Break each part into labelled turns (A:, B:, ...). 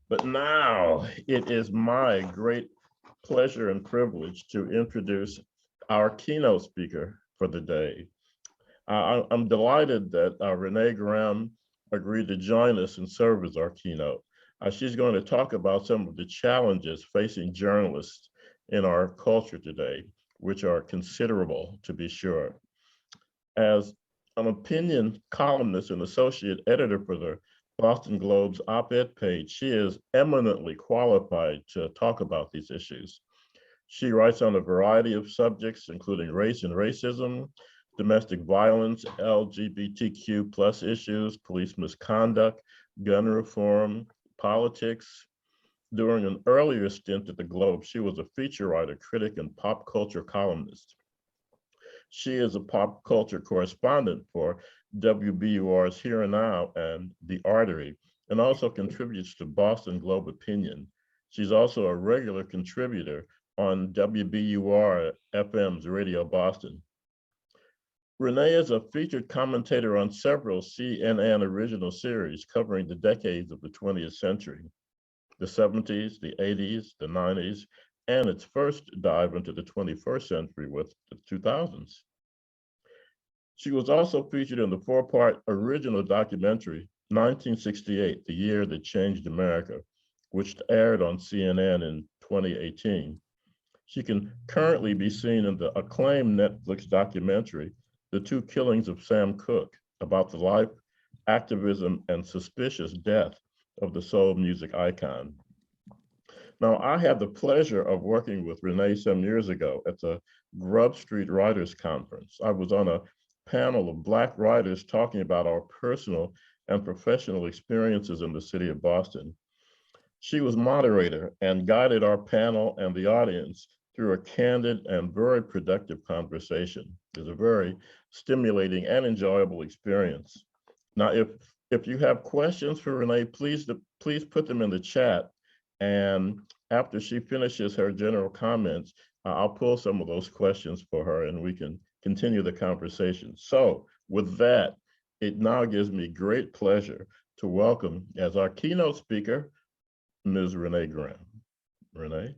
A: But now it is my great pleasure and privilege to introduce our keynote speaker for the day. I'm delighted that Renee Graham agreed to join us and serve as our keynote. She's going to talk about some of the challenges facing journalists in our culture today, which are considerable, to be sure. As an opinion columnist and associate editor for the Boston Globe's op-ed page, she is eminently qualified to talk about these issues. She writes on a variety of subjects, including race and racism, domestic violence, LGBTQ plus issues, police misconduct, gun reform, politics. During an earlier stint at the Globe, she was a feature writer, critic, and pop culture columnist. She is a pop culture correspondent for WBUR's Here and Now and The Artery, and also contributes to Boston Globe Opinion. She's also a regular contributor on WBUR FM's Radio Boston. Renee is a featured commentator on several CNN original series covering the decades of the 20th century, the 70s, the 80s, the 90s, and its first dive into the 21st century with the 2000s. She was also featured in the four-part original documentary, 1968, The Year That Changed America, which aired on CNN in 2018. She can currently be seen in the acclaimed Netflix documentary, The Two Killings of Sam Cooke, about the life, activism, and suspicious death of the soul music icon. Now, I had the pleasure of working with Renee some years ago at the Grub Street Writers Conference. I was on a panel of Black writers talking about our personal and professional experiences in the city of Boston. She was moderator and guided our panel and the audience through a candid and very productive conversation. It was a very stimulating and enjoyable experience. Now, if you have questions for Renee, please put them in the chat. And after she finishes her general comments, I'll pull some of those questions for her and we can continue the conversation. So with that, it now gives me great pleasure to welcome as our keynote speaker, Ms. Renee Graham. Renee?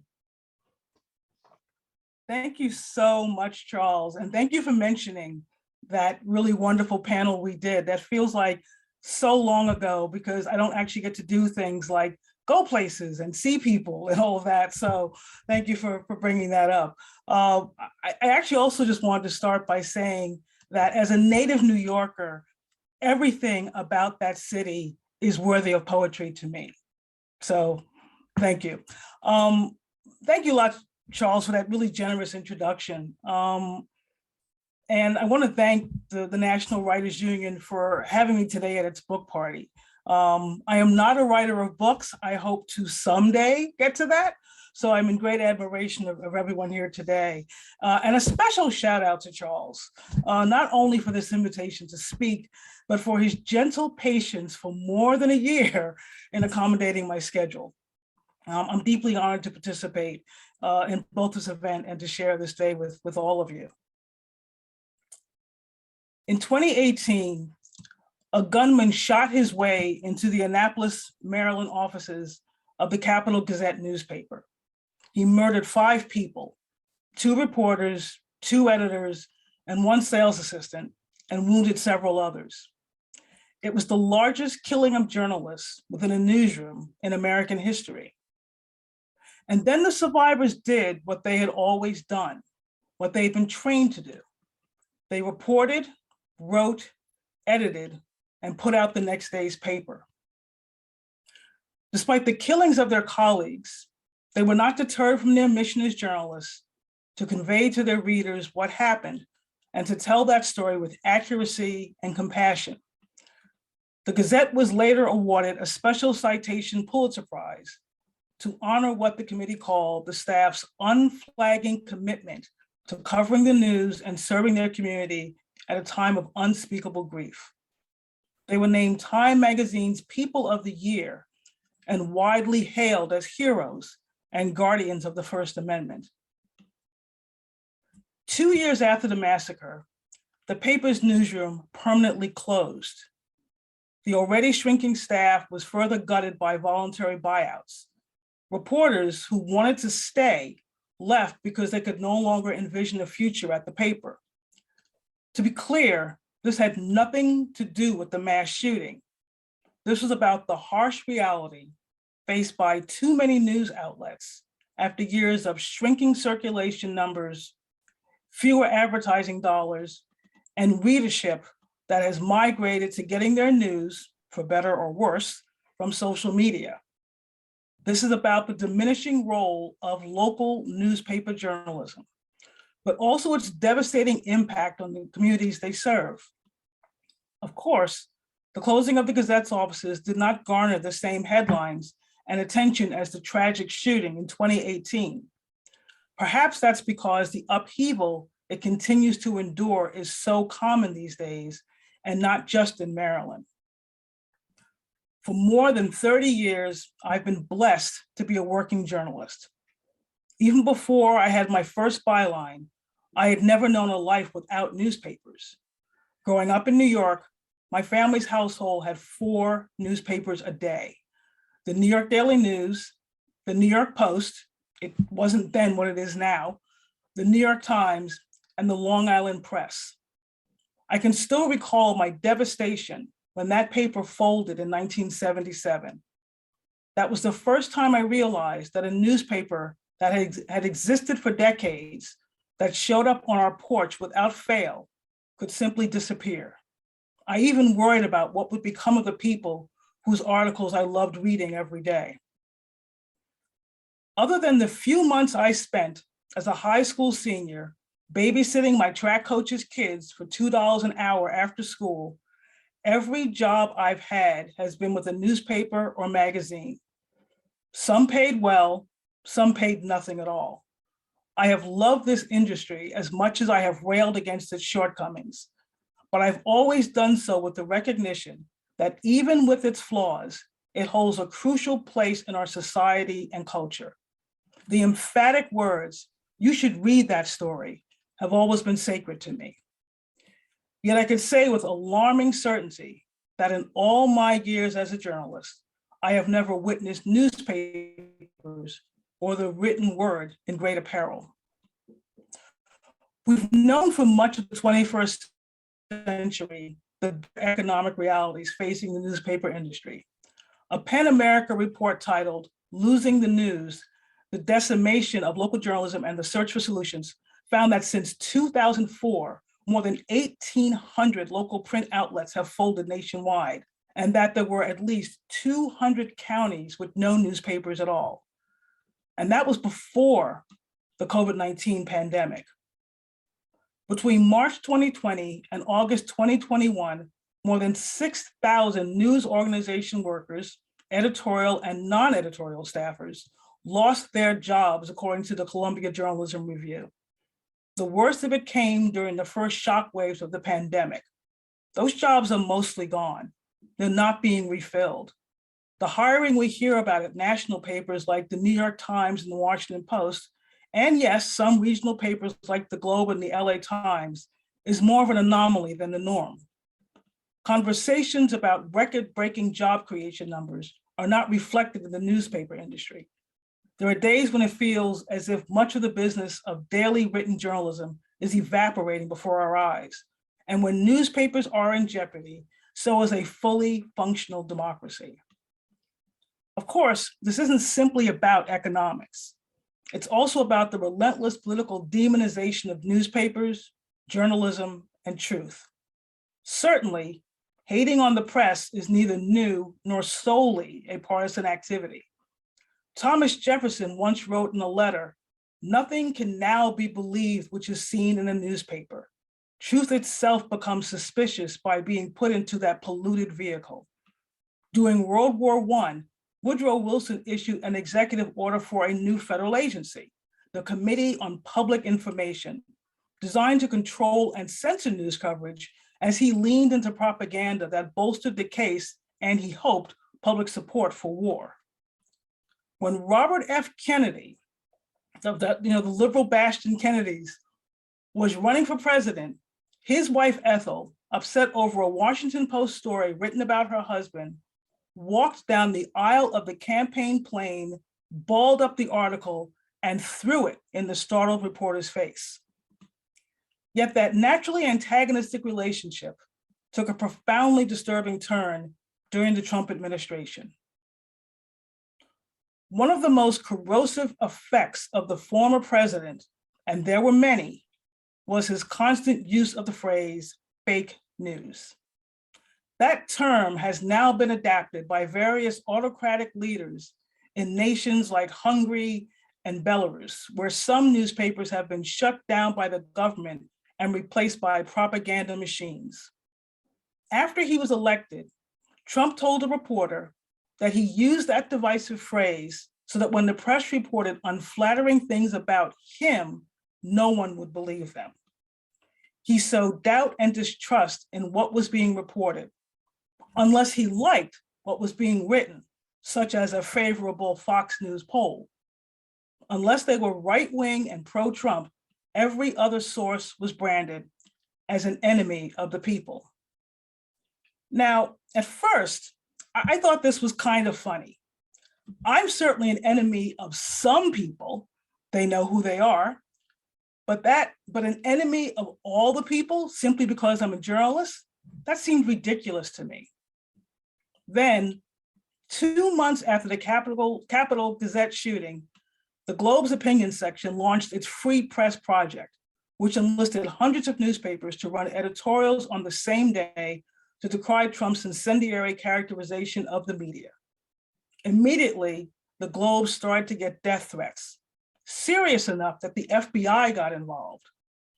B: Thank you so much, Charles. And thank you for mentioning that really wonderful panel we did. That feels like so long ago because I don't actually get to do things like go places and see people and all of that. So thank you for bringing that up. I actually also just wanted to start by saying that as a native New Yorker, everything about that city is worthy of poetry to me. So thank you. Thank you a lot, Charles, for that really generous introduction. And I want to thank the National Writers Union for having me today at its book party. I am not a writer of books. I hope to someday get to that. So I'm in great admiration of everyone here today. And a special shout out to Charles, not only for this invitation to speak, but for his gentle patience for more than a year in accommodating my schedule. I'm deeply honored to participate in both this event and to share this day with all of you. In 2018, a gunman shot his way into the Annapolis, Maryland offices of the Capital Gazette newspaper. He murdered 5 people, 2 reporters, 2 editors, and 1 sales assistant, and wounded several others. It was the largest killing of journalists within a newsroom in American history. And then the survivors did what they had always done, what they'd been trained to do. They reported, wrote, edited, and put out the next day's paper. Despite the killings of their colleagues, they were not deterred from their mission as journalists to convey to their readers what happened and to tell that story with accuracy and compassion. The Gazette was later awarded a special citation Pulitzer Prize to honor what the committee called the staff's unflagging commitment to covering the news and serving their community at a time of unspeakable grief. They were named Time Magazine's People of the Year and widely hailed as heroes and guardians of the First Amendment. 2 years after the massacre, the paper's newsroom permanently closed. The already shrinking staff was further gutted by voluntary buyouts. Reporters who wanted to stay left because they could no longer envision a future at the paper. To be clear, this had nothing to do with the mass shooting. This was about the harsh reality faced by too many news outlets after years of shrinking circulation numbers, fewer advertising dollars, and readership that has migrated to getting their news, for better or worse, from social media. This is about the diminishing role of local newspaper journalism, but also its devastating impact on the communities they serve. Of course, the closing of the Gazette's offices did not garner the same headlines and attention as the tragic shooting in 2018. Perhaps that's because the upheaval it continues to endure is so common these days, and not just in Maryland. For more than 30 years, I've been blessed to be a working journalist. Even before I had my first byline, I had never known a life without newspapers. Growing up in New York, my family's household had 4 newspapers a day: the New York Daily News, the New York Post, it wasn't then what it is now, the New York Times, and the Long Island Press. I can still recall my devastation when that paper folded in 1977. That was the first time I realized that a newspaper that had existed for decades, that showed up on our porch without fail, could simply disappear. I even worried about what would become of the people whose articles I loved reading every day. Other than the few months I spent as a high school senior babysitting my track coach's kids for $2 an hour after school, every job I've had has been with a newspaper or magazine. Some paid well, some paid nothing at all. I have loved this industry as much as I have railed against its shortcomings, but I've always done so with the recognition that even with its flaws, it holds a crucial place in our society and culture. The emphatic words, "You should read that story," have always been sacred to me. Yet I could say with alarming certainty that in all my years as a journalist, I have never witnessed newspapers or the written word in greater peril. We've known for much of the 21st century the economic realities facing the newspaper industry. A PEN America report titled "Losing the News: The Decimation of Local Journalism and the Search for Solutions" found that since 2004, more than 1,800 local print outlets have folded nationwide, and that there were at least 200 counties with no newspapers at all. And that was before the COVID-19 pandemic. Between March 2020 and August 2021, more than 6,000 news organization workers, editorial and non-editorial staffers lost their jobs, according to the Columbia Journalism Review. The worst of it came during the first shock waves of the pandemic. Those jobs are mostly gone. They're not being refilled. The hiring we hear about at national papers like the New York Times and the Washington Post, and yes, some regional papers like the Globe and the LA Times, is more of an anomaly than the norm. Conversations about record-breaking job creation numbers are not reflected in the newspaper industry. There are days when it feels as if much of the business of daily written journalism is evaporating before our eyes. And when newspapers are in jeopardy, so is a fully functional democracy. Of course, this isn't simply about economics. It's also about the relentless political demonization of newspapers, journalism, and truth. Certainly, hating on the press is neither new nor solely a partisan activity. Thomas Jefferson once wrote in a letter, "Nothing can now be believed which is seen in a newspaper. Truth itself becomes suspicious by being put into that polluted vehicle." During World War I, Woodrow Wilson issued an executive order for a new federal agency, the Committee on Public Information, designed to control and censor news coverage as he leaned into propaganda that bolstered the case, and he hoped, public support for war. When Robert F. Kennedy, the liberal bastion Kennedys, was running for president, his wife Ethel upset over a Washington Post story written about her husband, walked down the aisle of the campaign plane, balled up the article, and threw it in the startled reporter's face. Yet that naturally antagonistic relationship took a profoundly disturbing turn during the Trump administration. One of the most corrosive effects of the former president, and there were many, was his constant use of the phrase fake news. That term has now been adapted by various autocratic leaders in nations like Hungary and Belarus, where some newspapers have been shut down by the government and replaced by propaganda machines. After he was elected, Trump told a reporter that he used that divisive phrase so that when the press reported unflattering things about him, no one would believe them. He sowed doubt and distrust in what was being reported, unless he liked what was being written, such as a favorable Fox News poll. Unless they were right-wing and pro-Trump, every other source was branded as an enemy of the people. Now, at first, I thought this was kind of funny. I'm certainly an enemy of some people. They know who they are, but an enemy of all the people simply because I'm a journalist, that seemed ridiculous to me. Then, 2 months after the Capitol Gazette shooting, the Globe's opinion section launched its Free Press Project, which enlisted hundreds of newspapers to run editorials on the same day to decry Trump's incendiary characterization of the media. Immediately, the Globe started to get death threats, serious enough that the FBI got involved.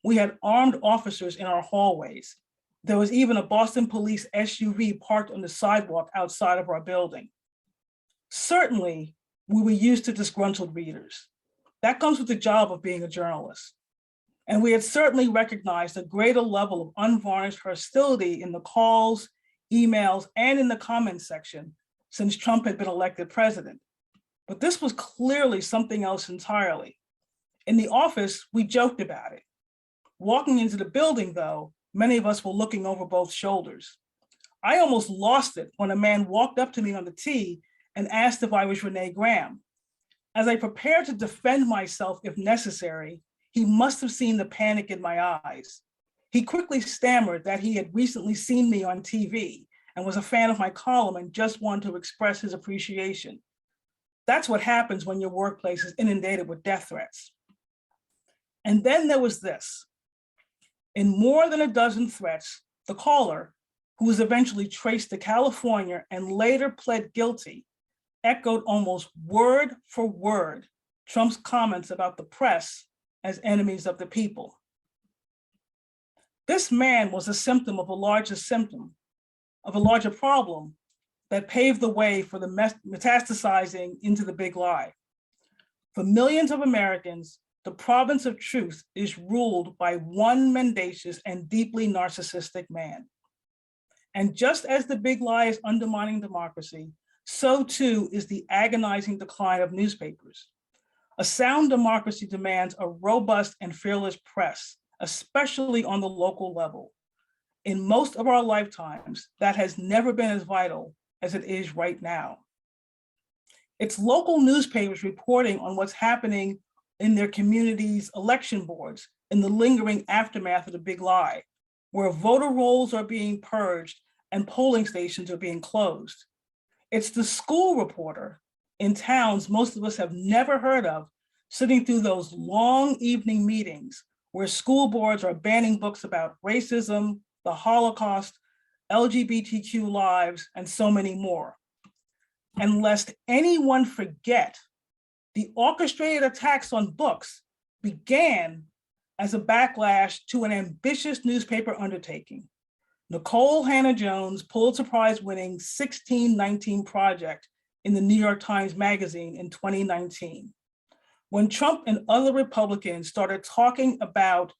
B: We had armed officers in our hallways. There was even a Boston police SUV parked on the sidewalk outside of our building. Certainly, we were used to disgruntled readers. That comes with the job of being a journalist. And we had certainly recognized a greater level of unvarnished hostility in the calls, emails, and in the comments section since Trump had been elected president. But this was clearly something else entirely. In the office, we joked about it. Walking into the building, though, many of us were looking over both shoulders. I almost lost it when a man walked up to me on the T and asked if I was Renee Graham. As I prepared to defend myself if necessary, he must have seen the panic in my eyes. He quickly stammered that he had recently seen me on TV and was a fan of my column and just wanted to express his appreciation. That's what happens when your workplace is inundated with death threats. And then there was this. In more than a dozen threats, the caller, who was eventually traced to California and later pled guilty, echoed almost word for word Trump's comments about the press as enemies of the people. This man was a symptom of a larger problem that paved the way for the metastasizing into the big lie. For millions of Americans, the province of truth is ruled by one mendacious and deeply narcissistic man. And just as the big lie is undermining democracy, so too is the agonizing decline of newspapers. A sound democracy demands a robust and fearless press, especially on the local level. In most of our lifetimes, that has never been as vital as it is right now. It's local newspapers reporting on what's happening in their communities' election boards in the lingering aftermath of the big lie, where voter rolls are being purged and polling stations are being closed. It's the school reporter in towns most of us have never heard of, sitting through those long evening meetings where school boards are banning books about racism, the Holocaust, LGBTQ lives, and so many more. And lest anyone forget, the orchestrated attacks on books began as a backlash to an ambitious newspaper undertaking, Nicole Hannah-Jones' Pulitzer Prize-winning 1619 Project in the New York Times Magazine in 2019. When Trump and other Republicans started talking about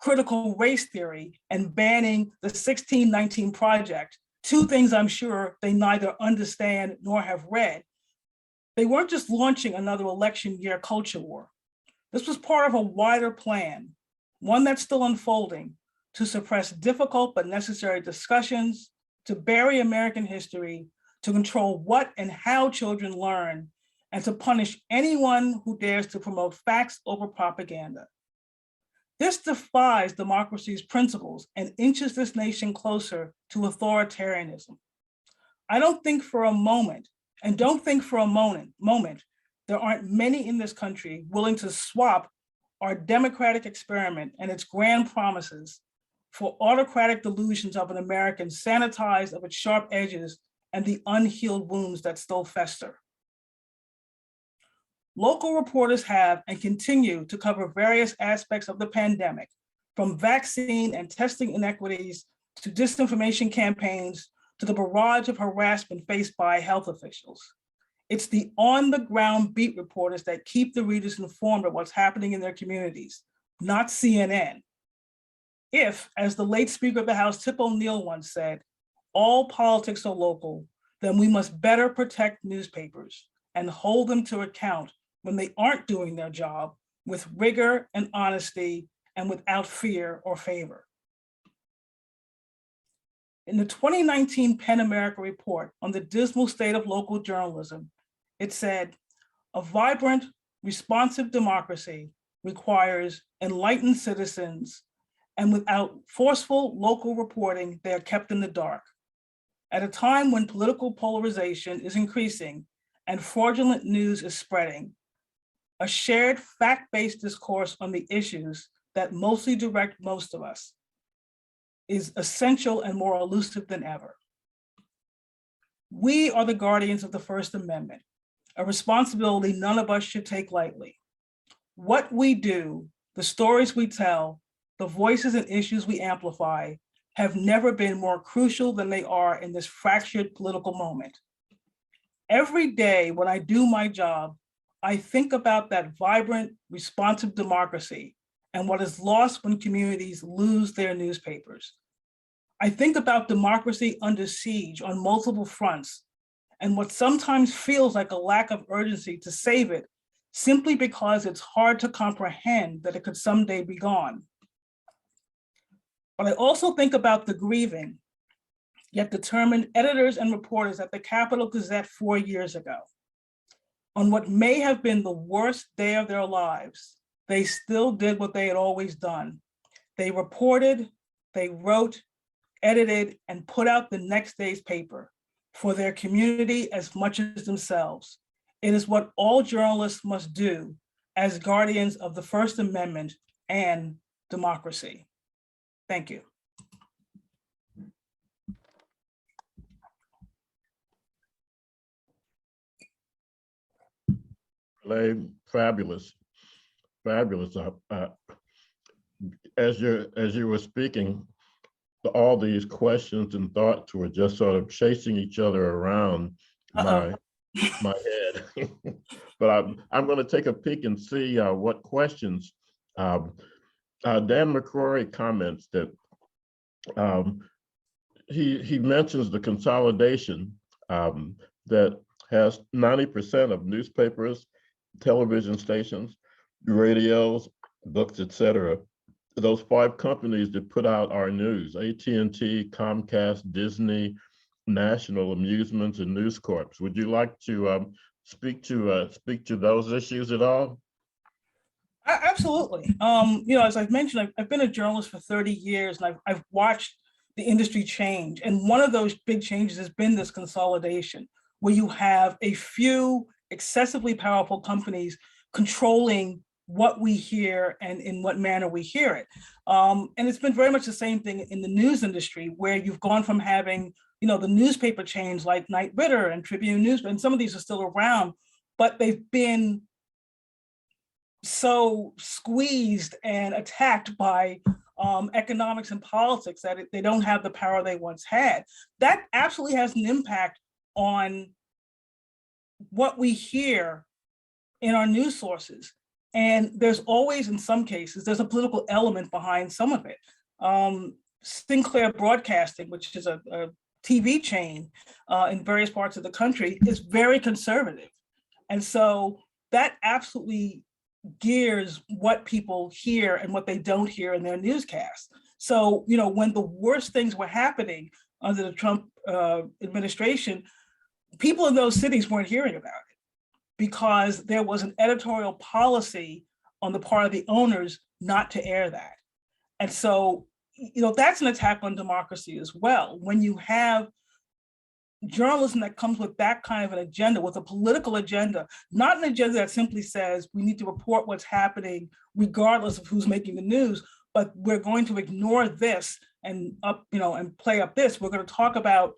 B: critical race theory and banning the 1619 Project, two things I'm sure they neither understand nor have read, they weren't just launching another election year culture war. This was part of a wider plan, one that's still unfolding, to suppress difficult but necessary discussions, to bury American history, to control what and how children learn, and to punish anyone who dares to promote facts over propaganda. This defies democracy's principles and inches this nation closer to authoritarianism. I don't think for a moment, and don't think for a moment, there aren't many in this country willing to swap our democratic experiment and its grand promises for autocratic delusions of an American sanitized of its sharp edges and the unhealed wounds that still fester. Local reporters have and continue to cover various aspects of the pandemic, from vaccine and testing inequities to disinformation campaigns to the barrage of harassment faced by health officials. It's the on-the-ground beat reporters that keep the readers informed of what's happening in their communities, not CNN. If, as the late Speaker of the House, Tip O'Neill once said, all politics are local, then we must better protect newspapers and hold them to account when they aren't doing their job with rigor and honesty and without fear or favor. In the 2019 PEN America report on the dismal state of local journalism, it said, a vibrant, responsive democracy requires enlightened citizens, and without forceful local reporting, they are kept in the dark. At a time when political polarization is increasing and fraudulent news is spreading, a shared fact-based discourse on the issues that mostly direct most of us is essential and more elusive than ever. We are the guardians of the First Amendment, a responsibility none of us should take lightly. What we do, the stories we tell, the voices and issues we amplify have never been more crucial than they are in this fractured political moment. Every day when I do my job, I think about that vibrant, responsive democracy and what is lost when communities lose their newspapers. I think about democracy under siege on multiple fronts and what sometimes feels like a lack of urgency to save it simply because it's hard to comprehend that it could someday be gone. But I also think about the grieving, yet determined editors and reporters at the Capitol Gazette 4 years ago. On what may have been the worst day of their lives, they still did what they had always done. They reported, they wrote, edited, and put out the next day's paper for their community as much as themselves. It is what all journalists must do as guardians of the First Amendment and democracy. Thank you.
A: Fabulous, fabulous. As you were speaking, all these questions and thoughts were just sort of chasing each other around my head. But I'm going to take a peek and see what questions. Dan McCrory comments that he mentions the consolidation that has 90% of newspapers, television stations, radios, books, etc. Those 5 companies that put out our news: AT&T, Comcast, Disney, National Amusements, and News Corp. Would you like to speak to those issues at all?
B: Absolutely. As I've mentioned, I've been a journalist for 30 years, and I've watched the industry change. And one of those big changes has been this consolidation, where you have a few excessively powerful companies controlling what we hear and in what manner we hear it. And it's been very much the same thing in the news industry, where you've gone from having, the newspaper chains like Knight Ridder and Tribune News, and some of these are still around, but they've been so squeezed and attacked by economics and politics that they don't have the power they once had. That absolutely has an impact on what we hear in our news sources. And there's always, in some cases, there's a political element behind some of it. Sinclair Broadcasting, which is a TV chain in various parts of the country, is very conservative. And so that absolutely gears what people hear and what they don't hear in their newscasts. So, when the worst things were happening under the Trump administration, people in those cities weren't hearing about it because there was an editorial policy on the part of the owners not to air that. And so, that's an attack on democracy as well. When you have journalism that comes with that kind of an agenda, with a political agenda, not an agenda that simply says we need to report what's happening regardless of who's making the news, but we're going to ignore this and and play up this. We're going to talk about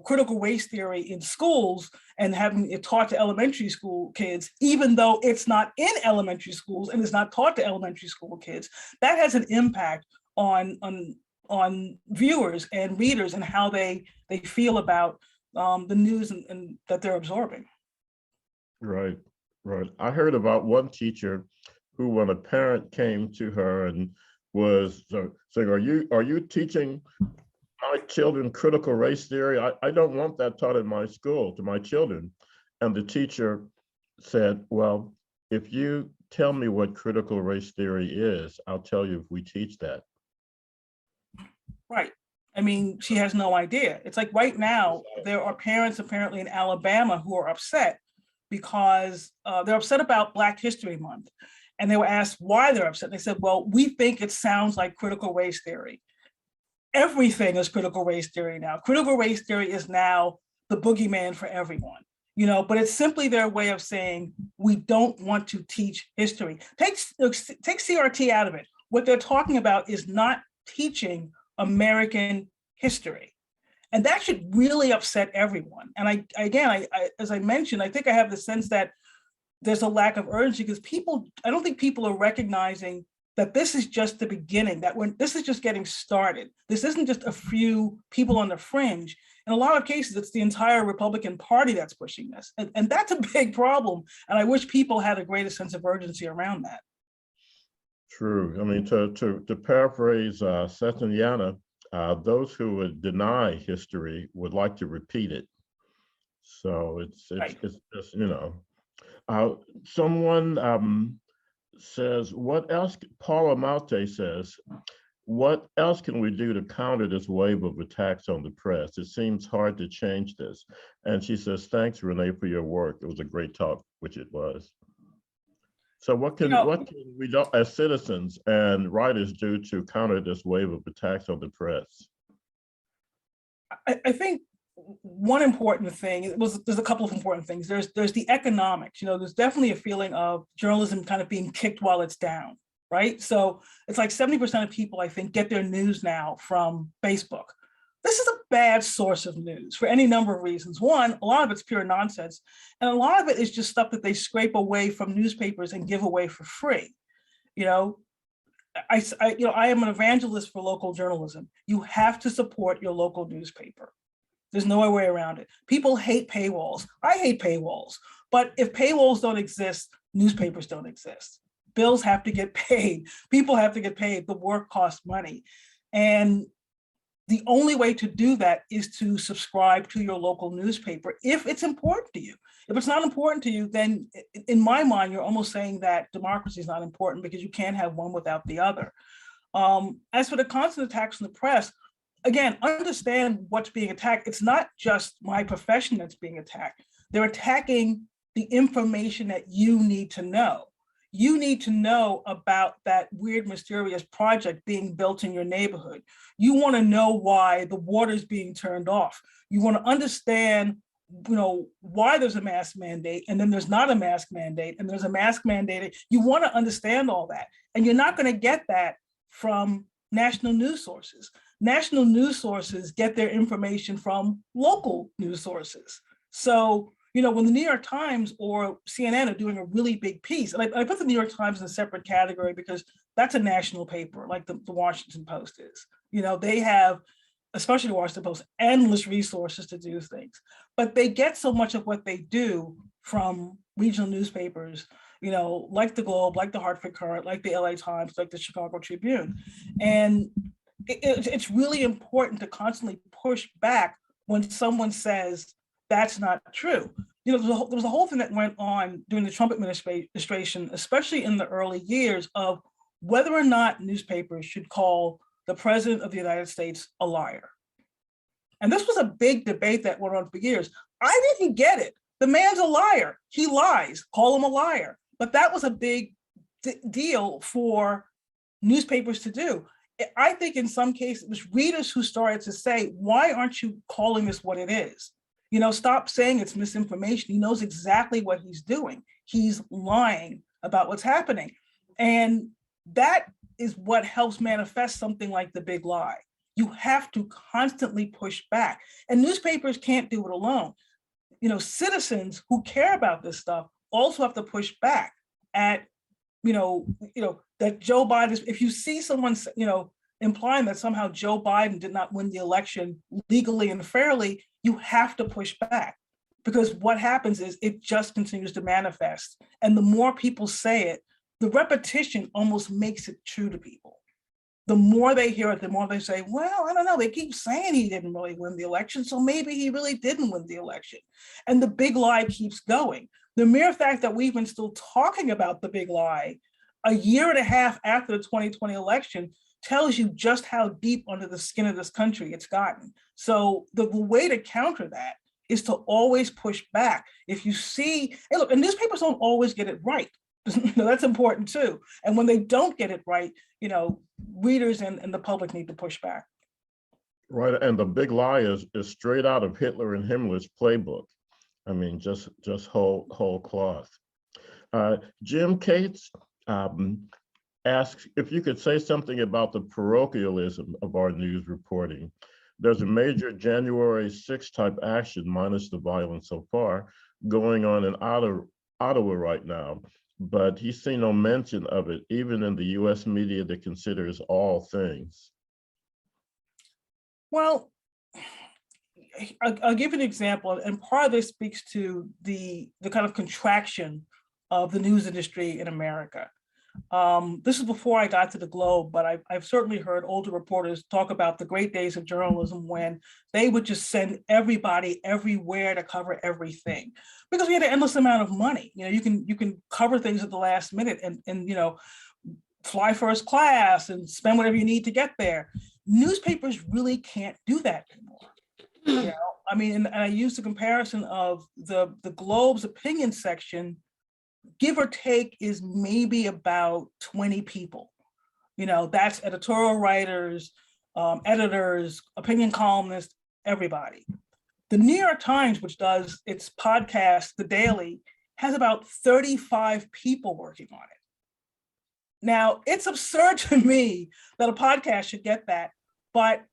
B: critical race theory in schools and having it taught to elementary school kids, even though it's not in elementary schools and is not taught to elementary school kids. That has an impact on viewers and readers and how they feel about the news and that they're absorbing.
A: Right. I heard about one teacher who, when a parent came to her and was saying, "Are you teaching my children critical race theory? I don't want that taught in my school to my children." And the teacher said, "Well, if you tell me what critical race theory is, I'll tell you if we teach that."
B: Right. I mean, she has no idea. It's like right now, there are parents apparently in Alabama who are upset because they're upset about Black History Month. And they were asked why they're upset. They said, well, we think it sounds like critical race theory. Everything is critical race theory now. Critical race theory is now the boogeyman for everyone, but it's simply their way of saying, we don't want to teach history. Take CRT out of it. What they're talking about is not teaching American history. And that should really upset everyone. And I as I mentioned, I think I have the sense that there's a lack of urgency because I don't think people are recognizing that this is just the beginning, that this is just getting started. This isn't just a few people on the fringe. In a lot of cases, it's the entire Republican Party that's pushing this. And that's a big problem. And I wish people had a greater sense of urgency around that.
A: True. I mean, to paraphrase Sethanyana, those who would deny history would like to repeat it. So it's just, someone says, what else, Paula Malte says, what else can we do to counter this wave of attacks on the press? It seems hard to change this. And she says, thanks, Renee, for your work. It was a great talk, which it was. So what can we do as citizens and writers do to counter this wave of attacks on the press?
B: I think one important thing there's a couple of important things. There's the economics. There's definitely a feeling of journalism kind of being kicked while it's down, right? So it's like 70% of people, I think, get their news now from Facebook. This is a bad source of news for any number of reasons. One, a lot of it's pure nonsense, and a lot of it is just stuff that they scrape away from newspapers and give away for free. I am an evangelist for local journalism. You have to support your local newspaper. There's no way around it. People hate paywalls. I hate paywalls, but if paywalls don't exist, newspapers don't exist. Bills have to get paid. People have to get paid. The work costs money, and the only way to do that is to subscribe to your local newspaper if it's important to you. If it's not important to you, then in my mind, you're almost saying that democracy is not important because you can't have one without the other. As for the constant attacks on the press, again, understand what's being attacked. It's not just my profession that's being attacked. They're attacking the information that you need to know. You need to know about that weird, mysterious project being built in your neighborhood. You want to know why the water's being turned off. You want to understand, why there's a mask mandate and then there's not a mask mandate and there's a mask mandate. You want to understand all that. And you're not going to get that from national news sources. National news sources get their information from local news sources. So, when the New York Times or CNN are doing a really big piece, and I put the New York Times in a separate category because that's a national paper, like the Washington Post is. They have, especially the Washington Post, endless resources to do things, but they get so much of what they do from regional newspapers, like the Globe, like the Hartford Courant, like the LA Times, like the Chicago Tribune. And it's really important to constantly push back when someone says, that's not true. There was a whole thing that went on during the Trump administration, especially in the early years, of whether or not newspapers should call the president of the United States a liar. And this was a big debate that went on for years. I didn't get it. The man's a liar. He lies. Call him a liar. But that was a big deal for newspapers to do. I think in some cases, it was readers who started to say, why aren't you calling this what it is? You know, stop saying it's misinformation. He knows exactly what he's doing. He's lying about what's happening. And that is what helps manifest something like the big lie. You have to constantly push back. And newspapers can't do it alone. You know, citizens who care about this stuff also have to push back at, that Joe Biden, if you see someone, implying that somehow Joe Biden did not win the election legally and fairly, you have to push back, because what happens is it just continues to manifest. And the more people say it, the repetition almost makes it true to people. The more they hear it, the more they say, well, I don't know, they keep saying he didn't really win the election, so maybe he really didn't win the election. And the big lie keeps going. The mere fact that we've been still talking about the big lie a year and a half after the 2020 election tells you just how deep under the skin of this country it's gotten. So the way to counter that is to always push back. If you see, hey, look, and newspapers don't always get it right. That's important too. And when they don't get it right, readers and the public need to push back.
A: Right, and the big lie is straight out of Hitler and Himmler's playbook. I mean, just whole cloth. Jim Cates asks if you could say something about the parochialism of our news reporting. There's a major January 6th type action, minus the violence so far, going on in Ottawa right now, but he's seen no mention of it, even in the US media that considers all things.
B: Well, I'll give you an example, and part of this speaks to the kind of contraction of the news industry in America. This is before I got to the Globe, but I've certainly heard older reporters talk about the great days of journalism when they would just send everybody everywhere to cover everything, because we had an endless amount of money. You can cover things at the last minute and fly first class and spend whatever you need to get there. Newspapers really can't do that anymore. I mean, and I use the comparison of the Globe's opinion section, give or take, is maybe about 20 people. That's editorial writers, editors, opinion columnists, everybody. The New York Times, which does its podcast, The Daily, has about 35 people working on it. Now, it's absurd to me that a podcast should get that, but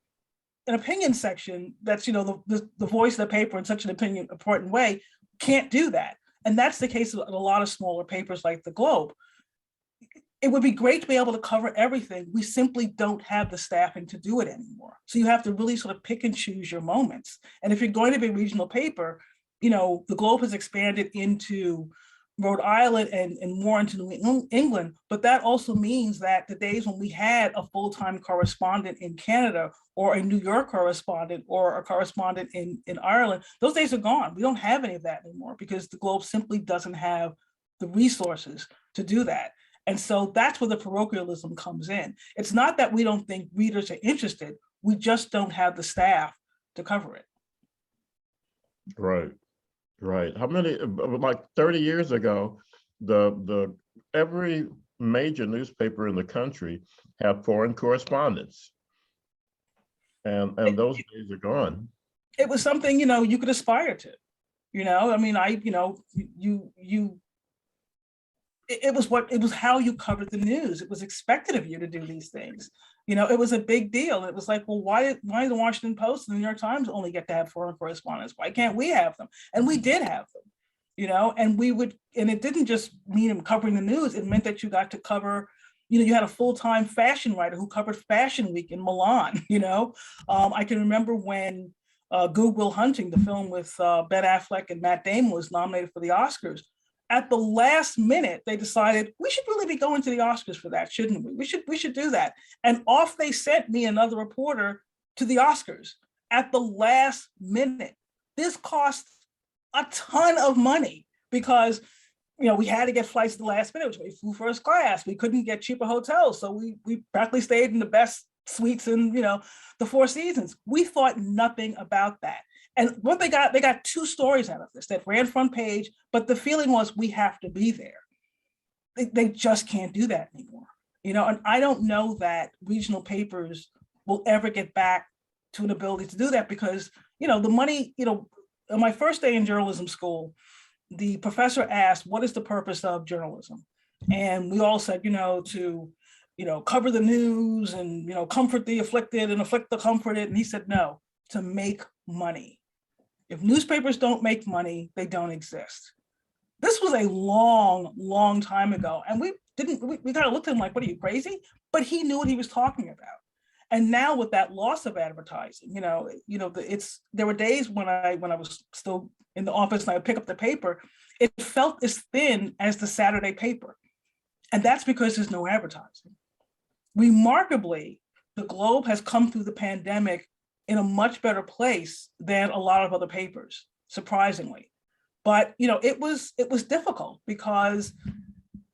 B: an opinion section that's, the voice of the paper in such an important way can't do that. And that's the case of a lot of smaller papers like the Globe. It would be great to be able to cover everything. We simply don't have the staffing to do it anymore. So you have to really sort of pick and choose your moments. And if you're going to be a regional paper, the Globe has expanded into Rhode Island and more into New England, but that also means that the days when we had a full-time correspondent in Canada or a New York correspondent or a correspondent in Ireland, those days are gone. We don't have any of that anymore because the Globe simply doesn't have the resources to do that. And so that's where the parochialism comes in. It's not that we don't think readers are interested, we just don't have the staff to cover it.
A: Right. Right. How many, like 30 years ago, the every major newspaper in the country had foreign correspondents, and those days are gone.
B: It was something, you could aspire to, I mean, it was how you covered the news. It was expected of you to do these things. It was a big deal. It was like, well, why the Washington Post and the New York Times only get to have foreign correspondents? Why can't we have them? And we did have them, and it didn't just mean them covering the news. It meant that you got to cover, you had a full-time fashion writer who covered Fashion Week in Milan, I can remember when Good Will Hunting, the film with Ben Affleck and Matt Damon, was nominated for the Oscars. At the last minute, they decided we should really be going to the Oscars for that, shouldn't we? We should do that. And off they sent me another reporter to the Oscars at the last minute. This cost a ton of money because, we had to get flights at the last minute, which we flew first class. We couldn't get cheaper hotels. So we practically stayed in the best suites in, the Four Seasons. We thought nothing about that. And what they got two stories out of this that ran front page, but the feeling was we have to be there. They just can't do that anymore. And I don't know that regional papers will ever get back to an ability to do that because, the money, on my first day in journalism school, the professor asked, what is the purpose of journalism? And we all said, to, cover the news and, comfort the afflicted and afflict the comforted. And he said, no, to make money. If newspapers don't make money, they don't exist. This was a long, long time ago. And we kind of looked at him like, what are you, crazy? But he knew what he was talking about. And now with that loss of advertising, there were days when I was still in the office and I would pick up the paper, it felt as thin as the Saturday paper. And that's because there's no advertising. Remarkably, the Globe has come through the pandemic in a much better place than a lot of other papers, surprisingly. But it was difficult because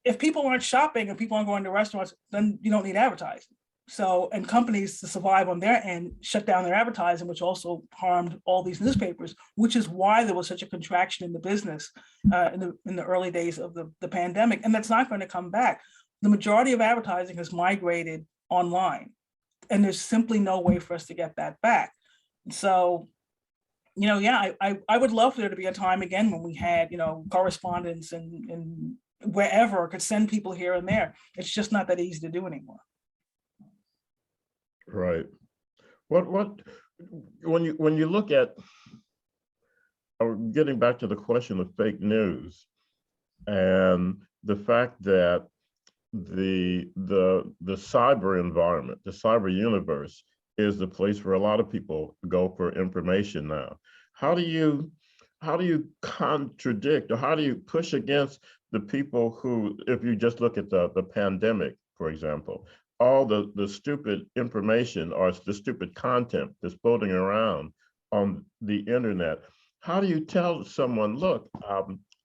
B: if people aren't shopping and people aren't going to restaurants, then you don't need advertising. So, and companies to survive on their end shut down their advertising, which also harmed all these newspapers, which is why there was such a contraction in the business in the early days of the pandemic. And that's not going to come back. The majority of advertising has migrated online, and there's simply no way for us to get that back. So, I would love for there to be a time again when we had, correspondence and wherever could send people here and there. It's just not that easy to do anymore.
A: Right. When you look at, getting back to the question of fake news and the fact that the cyber environment, the cyber universe is the place where a lot of people go for information now. How do you contradict, or how do you push against the people who, if you just look at the pandemic, for example, all the stupid information or the stupid content that's floating around on the internet? How do you tell someone, look,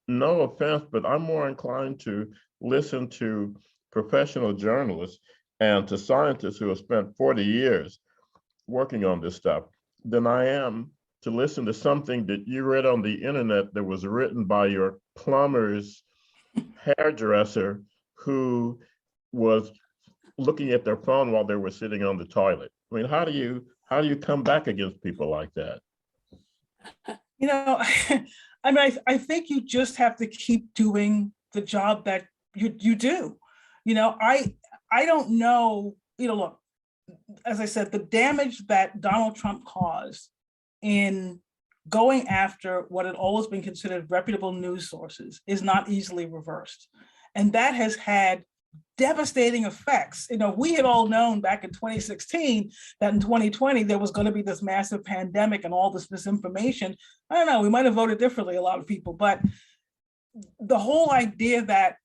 A: no offense, but I'm more inclined to listen to professional journalists and to scientists who have spent 40 years working on this stuff than I am to listen to something that you read on the internet that was written by your plumber's hairdresser who was looking at their phone while they were sitting on the toilet. I mean, how do you come back against people like that?
B: I think you just have to keep doing the job that you do. I don't know, look, as I said, the damage that Donald Trump caused in going after what had always been considered reputable news sources is not easily reversed. And that has had devastating effects. We had all known back in 2016 that in 2020 there was going to be this massive pandemic and all this misinformation. I don't know, we might have voted differently, a lot of people, but the whole idea that,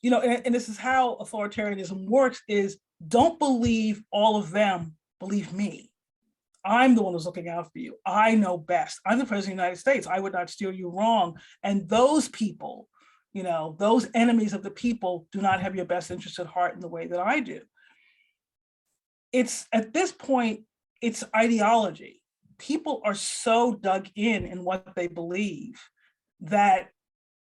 B: and this is how authoritarianism works, is don't believe all of them, believe me. I'm the one who's looking out for you. I know best. I'm the president of the United States. I would not steer you wrong. And those people, those enemies of the people do not have your best interest at heart in the way that I do. It's at this point, it's ideology. People are so dug in what they believe that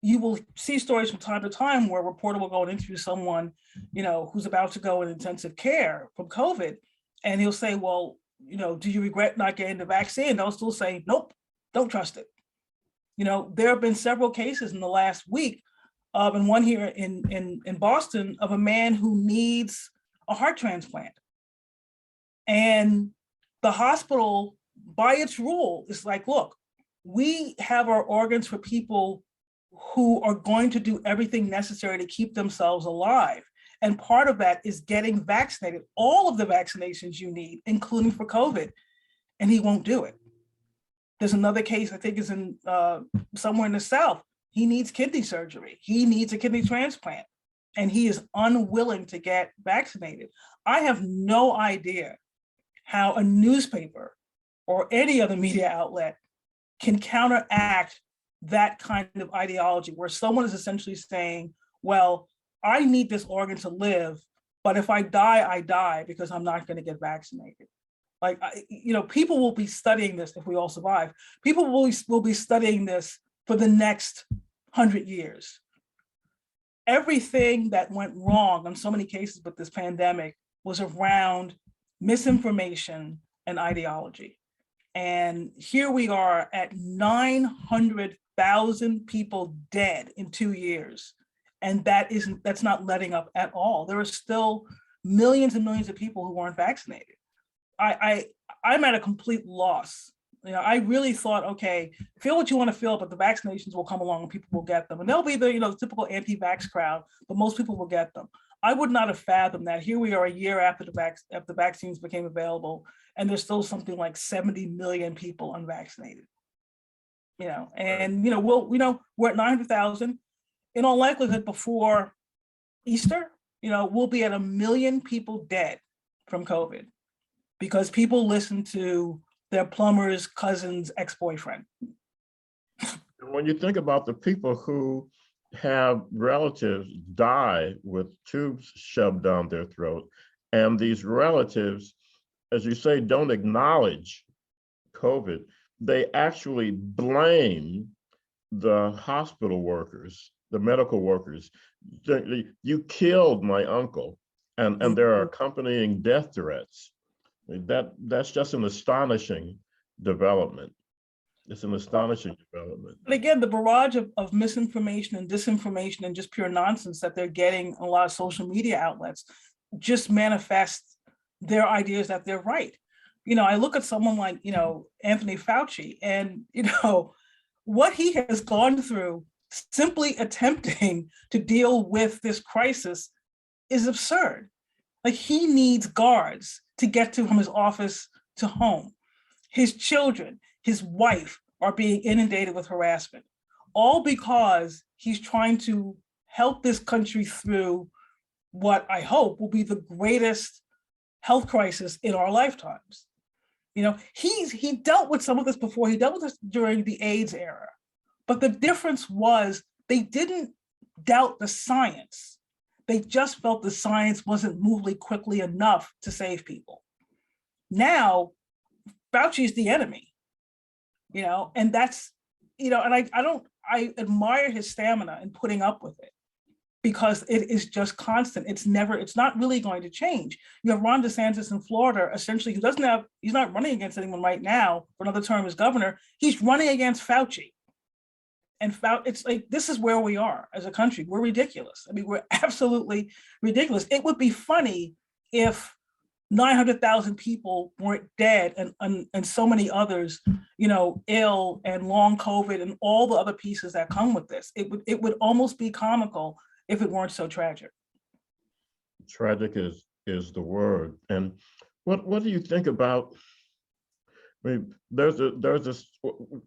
B: you will see stories from time to time where a reporter will go and interview someone, who's about to go in intensive care from COVID. And he'll say, well, do you regret not getting the vaccine? They'll still say, nope, don't trust it. There have been several cases in the last week and one here in Boston of a man who needs a heart transplant. And the hospital, by its rule, is like, look, we have our organs for people who are going to do everything necessary to keep themselves alive. And part of that is getting vaccinated, all of the vaccinations you need, including for COVID, and he won't do it. There's another case, I think is in somewhere in the South. He needs kidney surgery. He needs a kidney transplant, and he is unwilling to get vaccinated. I have no idea how a newspaper or any other media outlet can counteract that kind of ideology where someone is essentially saying, well, I need this organ to live, But if I die, I die because I'm not going to get vaccinated. Like, people will be studying this if we all survive. People will be studying this for the next 100 years. Everything that went wrong in so many cases with this pandemic was around misinformation and ideology. And here we are at 900,000 people dead in 2 years. And that's not letting up at all. There are still millions and millions of people who aren't vaccinated. I'm at a complete loss. I really thought, okay, feel what you want to feel, but the vaccinations will come along and people will get them. And they'll be the typical anti-vax crowd, but most people will get them. I would not have fathomed that. Here we are a year after the vaccines became available, and there's still something like 70 million people unvaccinated. We're at 900,000. In all likelihood, before Easter, we'll be at 1 million people dead from COVID because people listen to their plumber's cousin's ex-boyfriend.
A: When you think about the people who have relatives die with tubes shoved down their throat, and these relatives, as you say, don't acknowledge COVID, they actually blame the hospital workers, the medical workers. You killed my uncle, and there are accompanying death threats. That's just an astonishing development. It's an astonishing development.
B: But again, the barrage of misinformation and disinformation and just pure nonsense that they're getting on a lot of social media outlets just manifest their ideas that they're right. I look at someone like, Anthony Fauci, and, what he has gone through simply attempting to deal with this crisis is absurd. Like, he needs guards to get from his office to home. His children, his wife are being inundated with harassment, all because he's trying to help this country through what I hope will be the greatest health crisis in our lifetimes. He dealt with some of this before. He dealt with this during the AIDS era, but the difference was they didn't doubt the science. They just felt the science wasn't moving quickly enough to save people. Now, Fauci is the enemy, and that's, and I admire his stamina in putting up with it, because it is just constant. It's not really going to change. You have Ron DeSantis in Florida, essentially, he's not running against anyone right now for another term as governor. He's running against Fauci. And it's like, this is where we are as a country. We're ridiculous. I mean, we're absolutely ridiculous. It would be funny if 900,000 people weren't dead and so many others, ill and long COVID and all the other pieces that come with this. It would almost be comical if it weren't so tragic.
A: Tragic is the word. And what do you think about? I mean,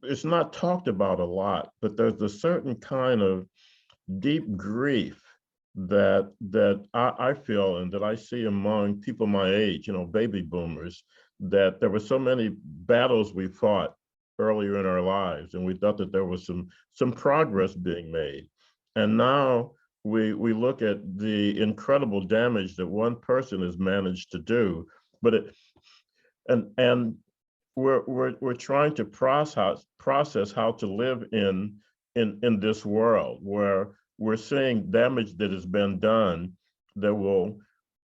A: it's not talked about a lot, but there's a certain kind of deep grief that I feel and that I see among people my age, baby boomers, that there were so many battles we fought earlier in our lives, and we thought that there was some progress being made. And now we look at the incredible damage that one person has managed to do, but we're trying to process how to live in this world where we're seeing damage that has been done that will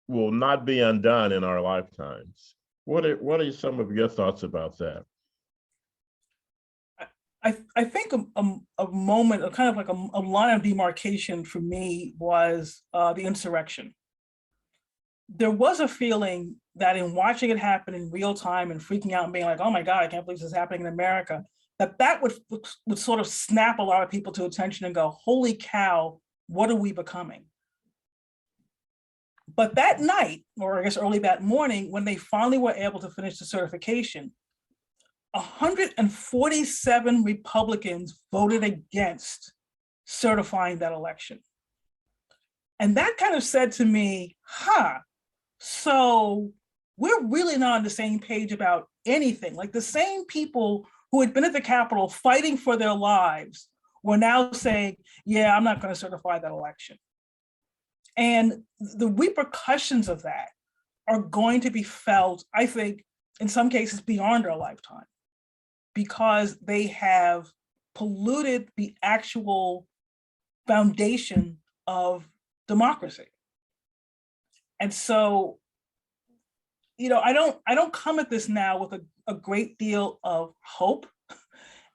A: not be undone in our lifetimes. What are some of your thoughts about that?
B: I think a moment, kind of like a line of demarcation for me was the insurrection. There was a feeling that in watching it happen in real time and freaking out and being like, oh my God, I can't believe this is happening in America, that would sort of snap a lot of people to attention and go, holy cow, what are we becoming? But that night, or I guess early that morning, when they finally were able to finish the certification, 147 Republicans voted against certifying that election. And that kind of said to me, so we're really not on the same page about anything. Like, the same people who had been at the Capitol fighting for their lives were now saying, yeah, I'm not going to certify that election. And the repercussions of that are going to be felt, I think, in some cases beyond our lifetime, because they have polluted the actual foundation of democracy. And so, I don't come at this now with a great deal of hope.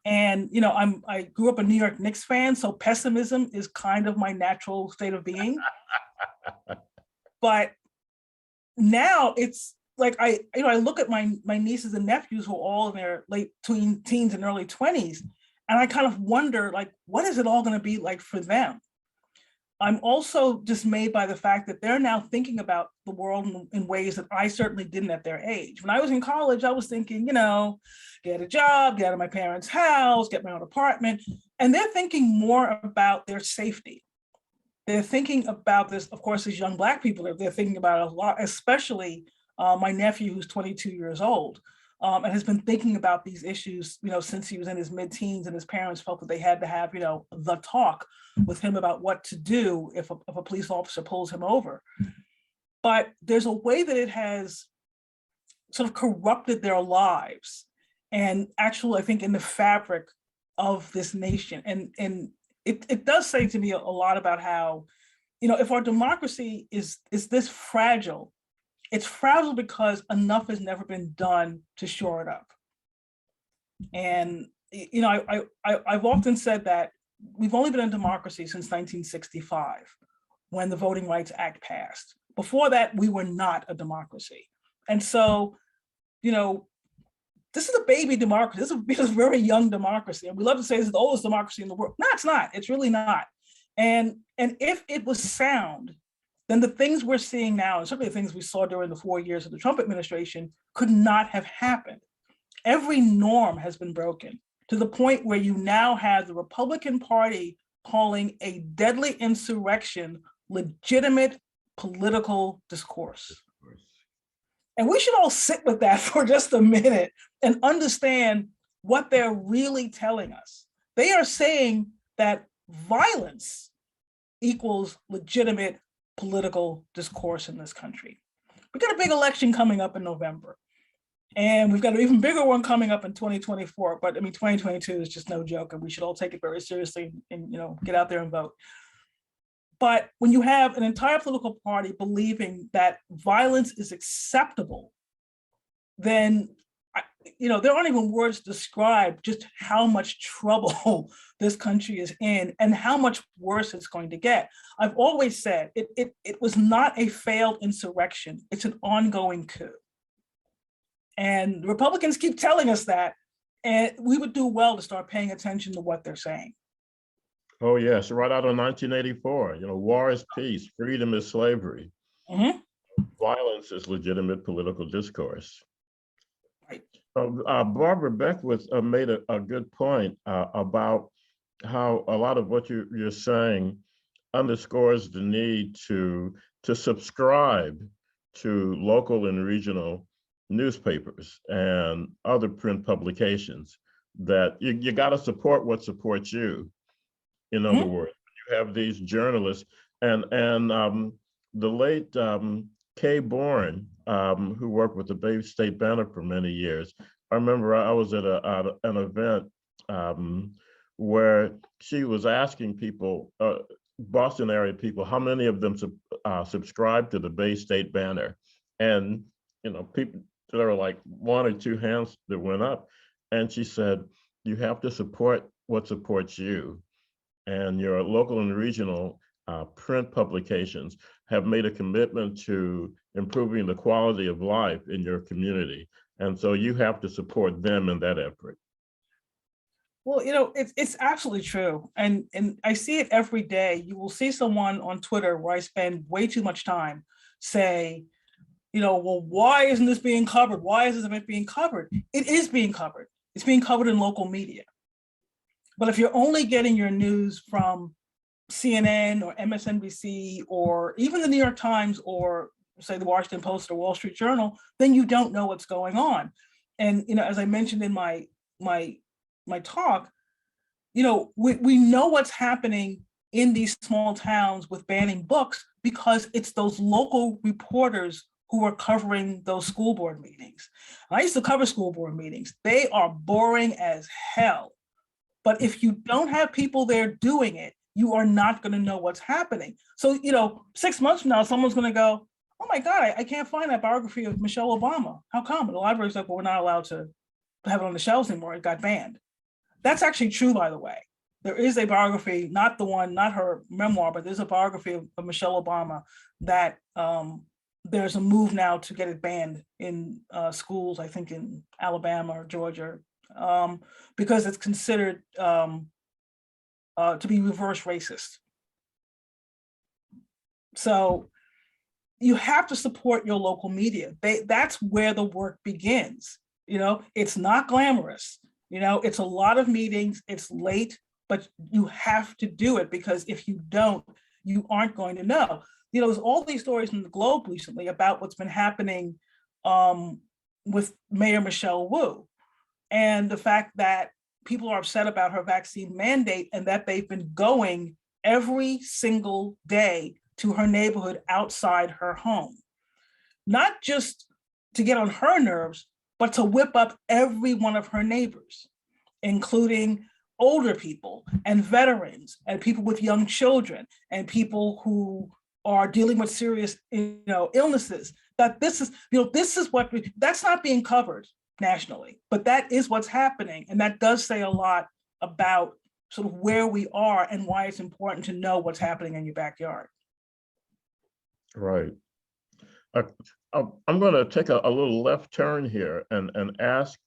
B: And I grew up a New York Knicks fan, so pessimism is kind of my natural state of being. But now it's like I look at my nieces and nephews who are all in their late teens and early 20s, and I kind of wonder, like, what is it all going to be like for them? I'm also dismayed by the fact that they're now thinking about the world in ways that I certainly didn't at their age. When I was in college, I was thinking, get a job, get out of my parents' house, get my own apartment. And they're thinking more about their safety. They're thinking about this, of course, as young Black people, they're thinking about it a lot, especially my nephew, who's 22 years old, and has been thinking about these issues, since he was in his mid-teens, and his parents felt that they had to have, the talk with him about what to do if a police officer pulls him over. But there's a way that it has sort of corrupted their lives, and actually, I think, in the fabric of this nation. And it does say to me a lot about how, if our democracy is this fragile, it's fragile because enough has never been done to shore it up. And, I've often said that we've only been in democracy since 1965, when the Voting Rights Act passed. Before that, we were not a democracy. And so, this is a baby democracy. This is a very young democracy. And we love to say it's the oldest democracy in the world. No, it's not. It's really not. And if it was sound, then the things we're seeing now, and certainly the things we saw during the 4 years of the Trump administration, could not have happened. Every norm has been broken, to the point where you now have the Republican Party calling a deadly insurrection legitimate political discourse. And we should all sit with that for just a minute and understand what they're really telling us. They are saying that violence equals legitimate political discourse in this country. We've got a big election coming up in November. And we've got an even bigger one coming up in 2024. But 2022 is just no joke, and we should all take it very seriously and get out there and vote. But when you have an entire political party believing that violence is acceptable, then there aren't even words to describe just how much trouble this country is in and how much worse it's going to get. I've always said it was not a failed insurrection, it's an ongoing coup. And Republicans keep telling us that, and we would do well to start paying attention to what they're saying.
A: Oh, yes, right out of 1984, war is peace, freedom is slavery. Mm-hmm. Violence is legitimate political discourse.
B: Right.
A: Barbara Beckwith made a good point about how a lot of what you're saying underscores the need to subscribe to local and regional newspapers and other print publications, that you got to support what supports you. In other words, you have these journalists, and the late Kay Bourne, who worked with the Bay State Banner for many years. I remember I was at an event where she was asking people, Boston area people, how many of them subscribe to the Bay State Banner, and people, there were like one or two hands that went up, and she said, you have to support what supports you. And your local and regional print publications have made a commitment to improving the quality of life in your community. And so you have to support them in that effort.
B: Well, it's absolutely true. And I see it every day. You will see someone on Twitter, where I spend way too much time, say, well, why isn't this being covered? Why is this event being covered? It is being covered. It's being covered in local media. But if you're only getting your news from CNN or MSNBC or even the New York Times or say the Washington Post or Wall Street Journal, then you don't know what's going on. And as I mentioned in my talk, we know what's happening in these small towns with banning books because it's those local reporters who are covering those school board meetings. I used to cover school board meetings. They are boring as hell. But if you don't have people there doing it, you are not going to know what's happening. So, 6 months from now, someone's going to go, oh my God, I can't find that biography of Michelle Obama. How come? The library's like, well, we're not allowed to have it on the shelves anymore. It got banned. That's actually true, by the way. There is a biography, not her memoir, but there's a biography of Michelle Obama that there's a move now to get it banned in schools, I think in Alabama or Georgia, because it's considered to be reverse racist. So you have to support your local media. That's where the work begins. It's not glamorous. It's a lot of meetings, it's late, but you have to do it, because if you don't, you aren't going to know. There's all these stories in the Globe recently about what's been happening with Mayor Michelle Wu, and the fact that people are upset about her vaccine mandate, and that they've been going every single day to her neighborhood outside her home, not just to get on her nerves, but to whip up every one of her neighbors, including older people and veterans and people with young children and people who are dealing with serious, illnesses. That this is what that's not being covered nationally, but that is what's happening. And that does say a lot about sort of where we are and why it's important to know what's happening in your backyard.
A: Right. I'm going to take a little left turn here and ask,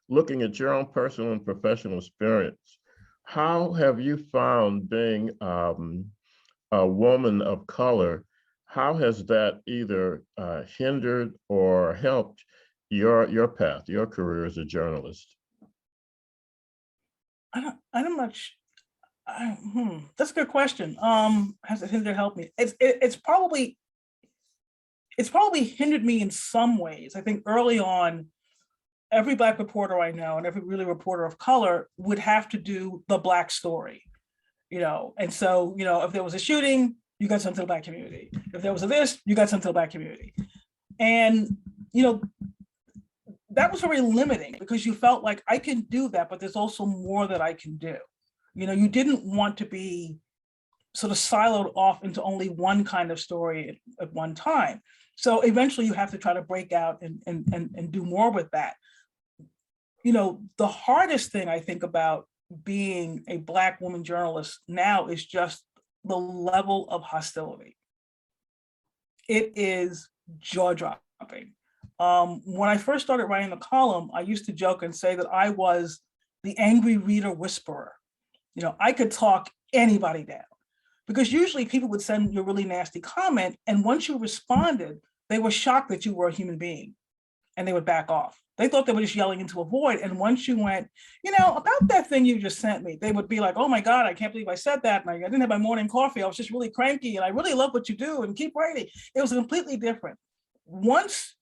A: looking at your own personal and professional experience, how have you found being a woman of color? How has that either hindered or helped your path, your career as a journalist?
B: That's a good question. Has it hindered or helped me? It's probably hindered me in some ways. I think early on, every Black reporter I know and every really reporter of color would have to do the Black story, and so, if there was a shooting, you got something to the Black community. If there was a this, you got something to the Black community. And, that was very limiting, because you felt like, I can do that, but there's also more that I can do. You didn't want to be sort of siloed off into only one kind of story at one time. So eventually you have to try to break out and do more with that. The hardest thing I think about being a Black woman journalist now is just the level of hostility. It is jaw-dropping. When I first started writing the column, I used to joke and say that I was the angry reader whisperer. I could talk anybody down, because usually people would send you a really nasty comment, and once you responded, they were shocked that you were a human being, and they would back off. They thought they were just yelling into a void. And once you went, about that thing you just sent me, they would be like, oh my God, I can't believe I said that. And I didn't have my morning coffee. I was just really cranky, and I really love what you do, and keep writing. It was completely different. Once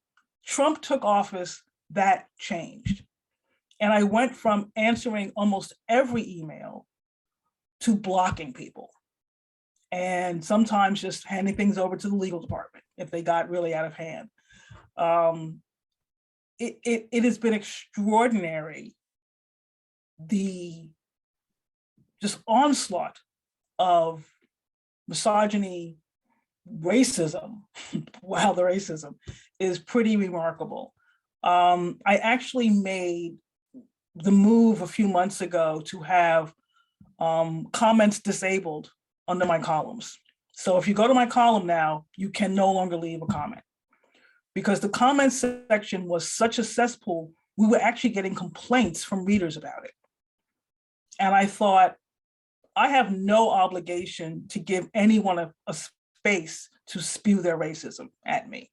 B: Trump took office, that changed. And I went from answering almost every email to blocking people, and sometimes just handing things over to the legal department if they got really out of hand. It has been extraordinary, the just onslaught of misogyny, racism. Wow, the racism is pretty remarkable. I actually made the move a few months ago to have comments disabled under my columns. So if you go to my column now, you can no longer leave a comment, because the comment section was such a cesspool. We were actually getting complaints from readers about it. And I thought, I have no obligation to give anyone a space to spew their racism at me.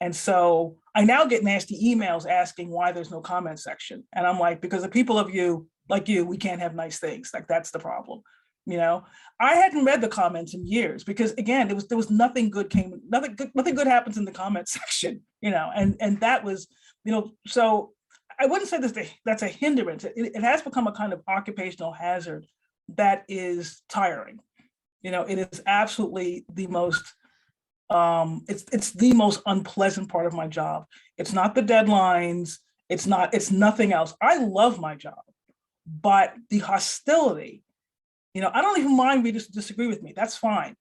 B: And so I now get nasty emails asking why there's no comment section. And I'm like, because the people of you, like you, we can't have nice things. Like, that's the problem. I hadn't read the comments in years, because again, there was nothing good nothing good happens in the comment section, and that was, so I wouldn't say that's a hindrance. It has become a kind of occupational hazard that is tiring. It is absolutely the most, it's the most unpleasant part of my job. It's not the deadlines. It's nothing else. I love my job, but the hostility, I don't even mind if you disagree with me, that's fine.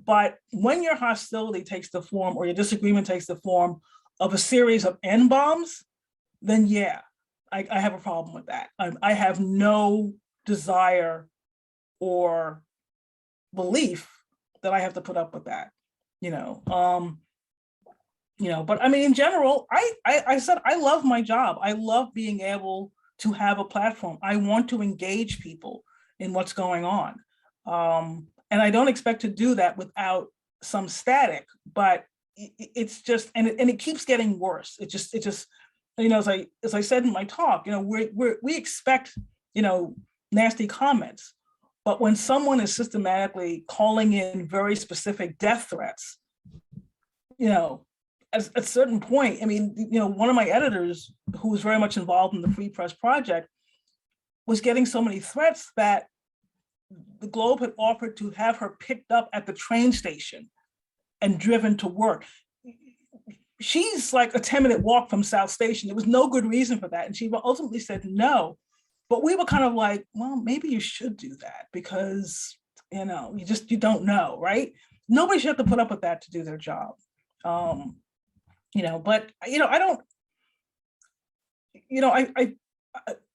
B: But when your hostility takes the form, or your disagreement takes the form of a series of N-bombs, then yeah, I have a problem with that. I have no desire or belief that I have to put up with that, but I mean, in general, I said, I love my job. I love being able to have a platform. I want to engage people in what's going on. And I don't expect to do that without some static, but it's just, and it keeps getting worse. It just, as I said in my talk, we expect, nasty comments, but when someone is systematically calling in very specific death threats, at a certain point, I mean, one of my editors who was very much involved in the Free Press Project was getting so many threats that the Globe had offered to have her picked up at the train station and driven to work. She's like a 10-minute walk from South Station. There was no good reason for that. And she ultimately said no. But we were kind of like, well, maybe you should do that because, you don't know, right? Nobody should have to put up with that to do their job. But,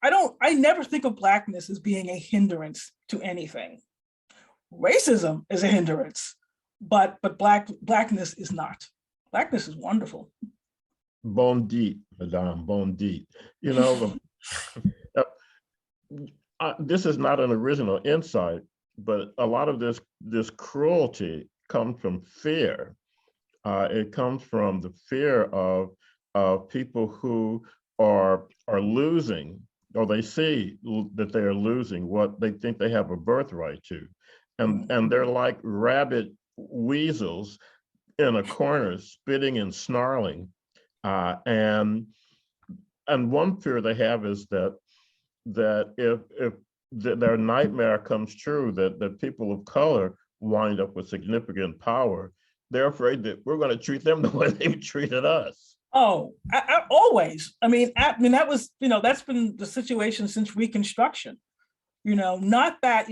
B: I never think of Blackness as being a hindrance to anything. Racism is a hindrance, but Blackness is not. Blackness is wonderful.
A: Bon dit, Madame, bon dit. This is not an original insight, but a lot of this cruelty comes from fear. It comes from the fear of people who are losing, or they see that they are losing what they think they have a birthright to, and they're like rabid weasels in a corner, spitting and snarling, and one fear they have is that if their nightmare comes true, that people of color wind up with significant power, they're afraid that we're going to treat them the way they've treated us.
B: Oh, I always. I mean, that was, that's been the situation since Reconstruction. Not that,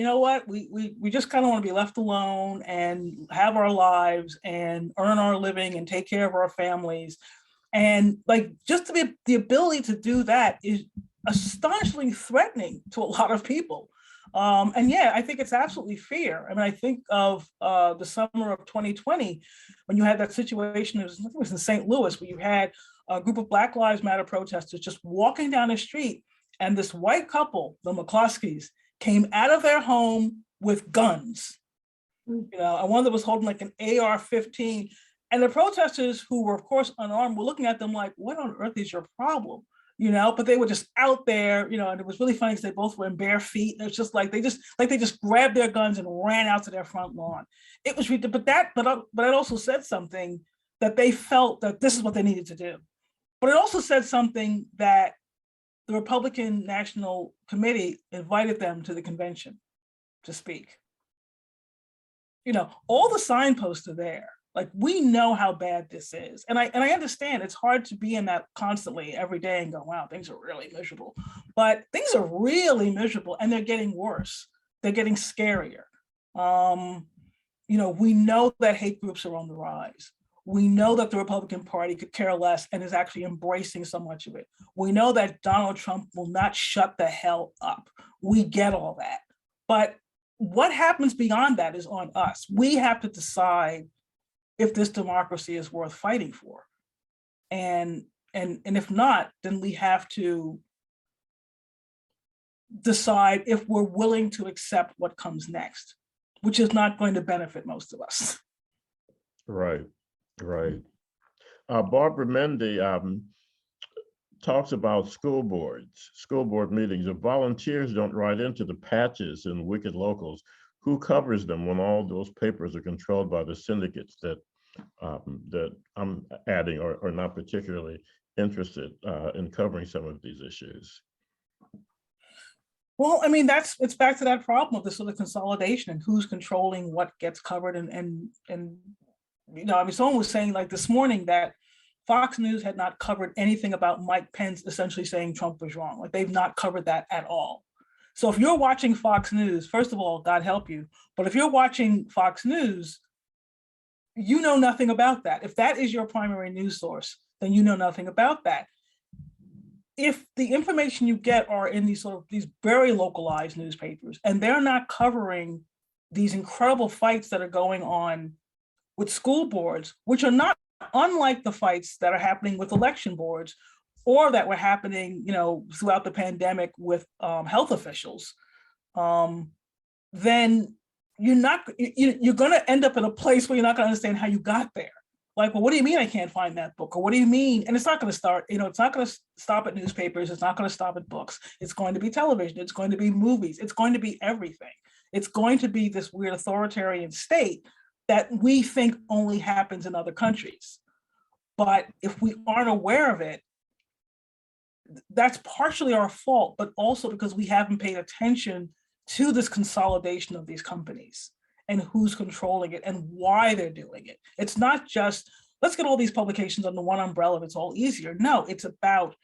B: we just kind of want to be left alone and have our lives and earn our living and take care of our families. And like, just to be the ability to do that is astonishingly threatening to a lot of people. And yeah, I think it's absolutely fair. I mean, I think of the summer of 2020, when you had that situation, it was in St. Louis, where you had a group of Black Lives Matter protesters just walking down the street, and this white couple, the McCloskeys, came out of their home with guns. And one that was holding like an AR-15. And the protesters, who were of course unarmed, were looking at them like, what on earth is your problem? But they were just out there, and it was really funny because they both were in bare feet. And it's just like they just grabbed their guns and ran out to their front lawn. It was ridiculous, but it also said something that they felt that this is what they needed to do. But it also said something that the Republican National Committee invited them to the convention to speak. All the signposts are there. Like, we know how bad this is. And I understand it's hard to be in that constantly every day and go, wow, things are really miserable. But things are really miserable, and they're getting worse. They're getting scarier. We know that hate groups are on the rise. We know that the Republican Party could care less and is actually embracing so much of it. We know that Donald Trump will not shut the hell up. We get all that. But what happens beyond that is on us. We have to decide if this democracy is worth fighting for. And if not, then we have to decide if we're willing to accept what comes next, which is not going to benefit most of us.
A: Right. Barbara Mendy talks about school board meetings. If volunteers don't write into the patches in wicked locals, who covers them when all those papers are controlled by the syndicates that I'm adding or not particularly interested in covering some of these issues?
B: Well, I mean, it's back to that problem of the sort of consolidation and who's controlling what gets covered. And I mean, someone was saying like this morning that Fox News had not covered anything about Mike Pence essentially saying Trump was wrong. Like they've not covered that at all. So if you're watching Fox News, first of all, God help you. But if you're watching Fox News, you know nothing about that. If that is your primary news source, then you know nothing about that. If the information you get are in these very localized newspapers, and they're not covering these incredible fights that are going on with school boards, which are not unlike the fights that are happening with election boards, or that were happening, throughout the pandemic with health officials, then you're going to end up in a place where you're not going to understand how you got there. Like, well, what do you mean I can't find that book? Or what do you mean? And it's not going to start, it's not going to stop at newspapers. It's not going to stop at books. It's going to be television. It's going to be movies. It's going to be everything. It's going to be this weird authoritarian state that we think only happens in other countries. But if we aren't aware of it, that's partially our fault, but also because we haven't paid attention to this consolidation of these companies and who's controlling it and why they're doing it. It's not just, let's get all these publications under one umbrella, it's all easier. No, it's about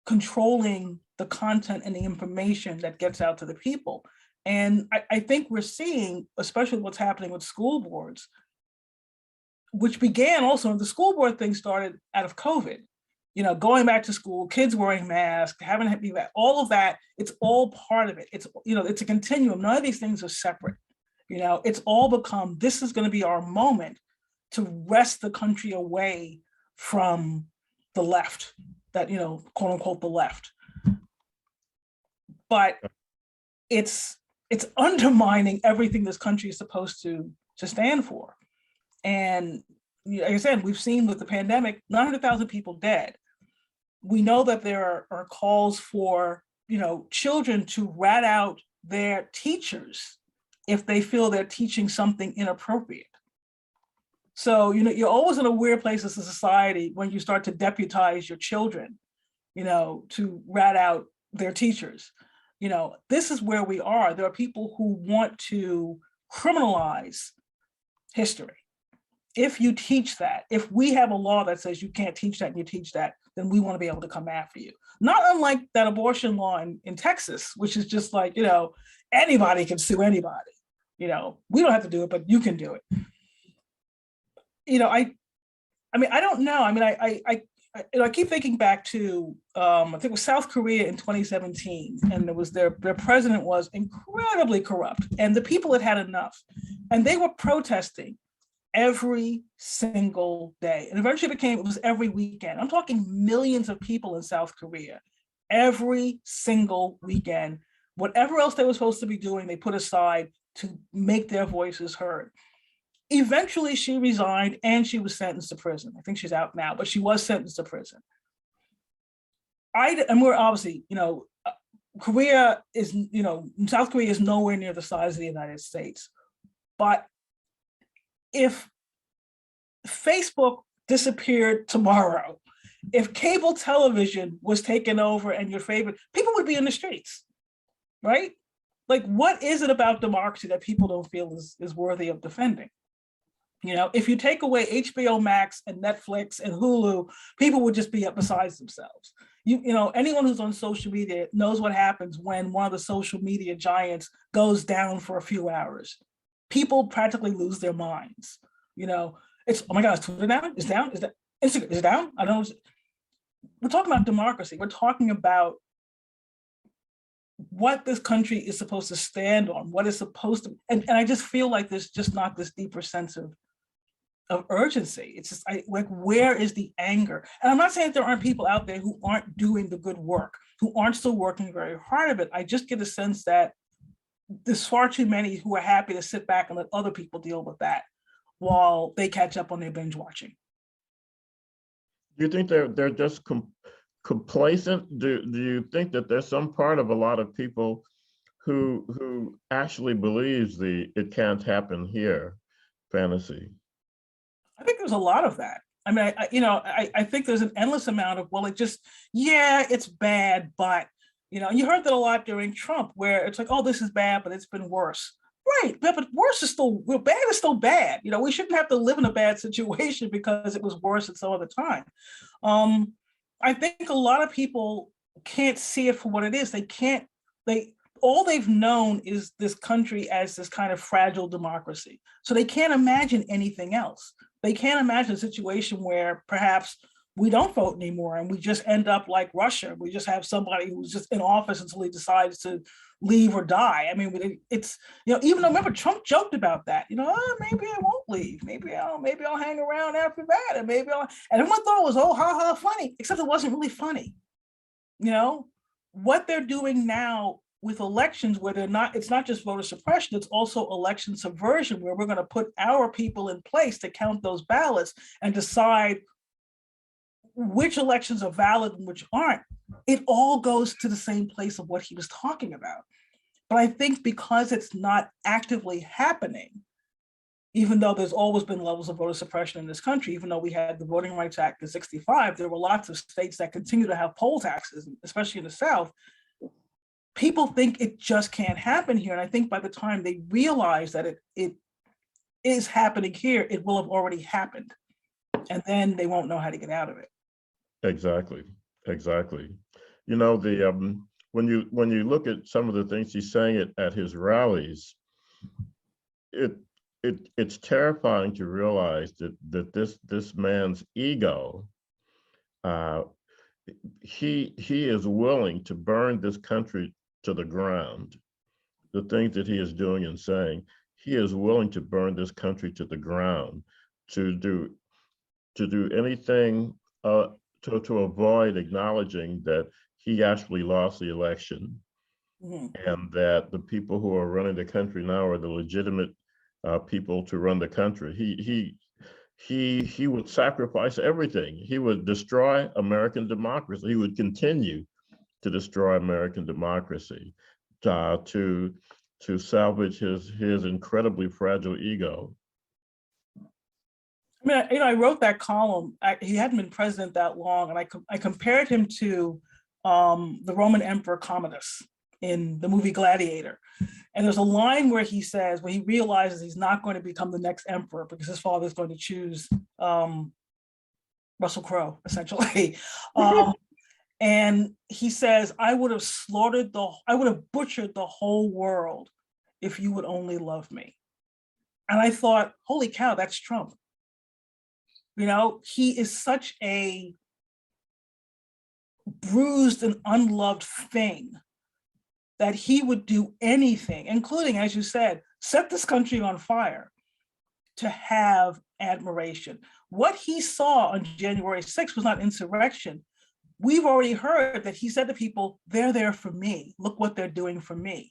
B: controlling the content and the information that gets out to the people. And I think we're seeing, especially what's happening with school boards, which began also, the school board thing started out of COVID. Going back to school, kids wearing masks, having to be back, all of that, it's all part of it. It's, it's a continuum. None of these things are separate. It's all become, this is going to be our moment to wrest the country away from the left, that, quote unquote, the left. But it's undermining everything this country is supposed to stand for. And like I said, we've seen with the pandemic, 900,000 people dead. We know that there are calls for, children to rat out their teachers if they feel they're teaching something inappropriate. So, you're always in a weird place as a society when you start to deputize your children, to rat out their teachers. This is where we are. There are people who want to criminalize history. If you teach that, if we have a law that says you can't teach that and you teach that, then we want to be able to come after you. Not unlike that abortion law in Texas, which is just like, anybody can sue anybody. We don't have to do it, but you can do it. I don't know. I keep thinking back to, I think it was South Korea in 2017, and it was their president was incredibly corrupt, and the people had enough, and they were protesting every single day. And eventually it was every weekend. I'm talking millions of people in South Korea, every single weekend. Whatever else they were supposed to be doing, they put aside to make their voices heard. Eventually she resigned and she was sentenced to prison. I think she's out now, but she was sentenced to prison. And we're obviously, Korea is, South Korea is nowhere near the size of the United States. But if Facebook disappeared tomorrow, if cable television was taken over and your favorite, people would be in the streets, right? Like, what is it about democracy that people don't feel is worthy of defending? If you take away HBO Max and Netflix and Hulu, people would just be up besides themselves. Anyone who's on social media knows what happens when one of the social media giants goes down for a few hours. People practically lose their minds. It's, oh my God, is Twitter down? Is down? Is that Instagram? Is it down? I don't know. We're talking about democracy. We're talking about what this country is supposed to stand on, what is supposed to, and I just feel like there's just not this deeper sense of urgency. It's just like, where is the anger? And I'm not saying that there aren't people out there who aren't doing the good work, who aren't still working very hard at it. I just get a sense that there's far too many who are happy to sit back and let other people deal with that while they catch up on their binge watching.
A: Do you think they're just complacent? Do you think that there's some part of a lot of people who actually believes it can't happen here fantasy?
B: I think there's a lot of that. I mean, I think there's an endless amount of, well, it's bad, but And you heard that a lot during Trump, where it's like, oh, this is bad, but it's been worse. Right, but worse is still, bad is still bad. We shouldn't have to live in a bad situation because it was worse at some other time. I think a lot of people can't see it for what it is. All they've known is this country as this kind of fragile democracy. So they can't imagine anything else. They can't imagine a situation where perhaps we don't vote anymore and we just end up like Russia. We just have somebody who's just in office until he decides to leave or die. I mean, it's, even though, remember, Trump joked about that, oh, maybe I won't leave. Maybe I'll hang around after that. And and everyone thought it was, oh, ha ha, funny, except it wasn't really funny. What they're doing now with elections, where it's not just voter suppression, it's also election subversion, where we're going to put our people in place to count those ballots and decide which elections are valid and which aren't. It all goes to the same place of what he was talking about. But I think because it's not actively happening, even though there's always been levels of voter suppression in this country, even though we had the Voting Rights Act in '65, there were lots of states that continue to have poll taxes, especially in the South. People think it just can't happen here. And I think by the time they realize that it is happening here, it will have already happened. And then they won't know how to get out of it.
A: Exactly. When you look at some of the things he's saying at his rallies, it's terrifying to realize that this man's ego, he is willing to burn this country to the ground. The things that he is doing and saying, he is willing to burn this country to the ground, to do anything to avoid acknowledging that he actually lost the election, and that the people who are running the country now are the legitimate people to run the country. He would sacrifice everything. He would destroy American democracy. He would continue to destroy American democracy to salvage his incredibly fragile ego.
B: I mean, I wrote that column. He hadn't been president that long, and I compared him to the Roman Emperor Commodus in the movie Gladiator. And there's a line where he says, when he realizes he's not going to become the next emperor because his father is going to choose Russell Crowe, essentially. And he says, I would have butchered the whole world if you would only love me. And I thought, holy cow, that's Trump. He is such a bruised and unloved thing that he would do anything, including, as you said, set this country on fire, to have admiration. What he saw on January 6th was not insurrection. We've already heard that he said to people, they're there for me. Look what they're doing for me.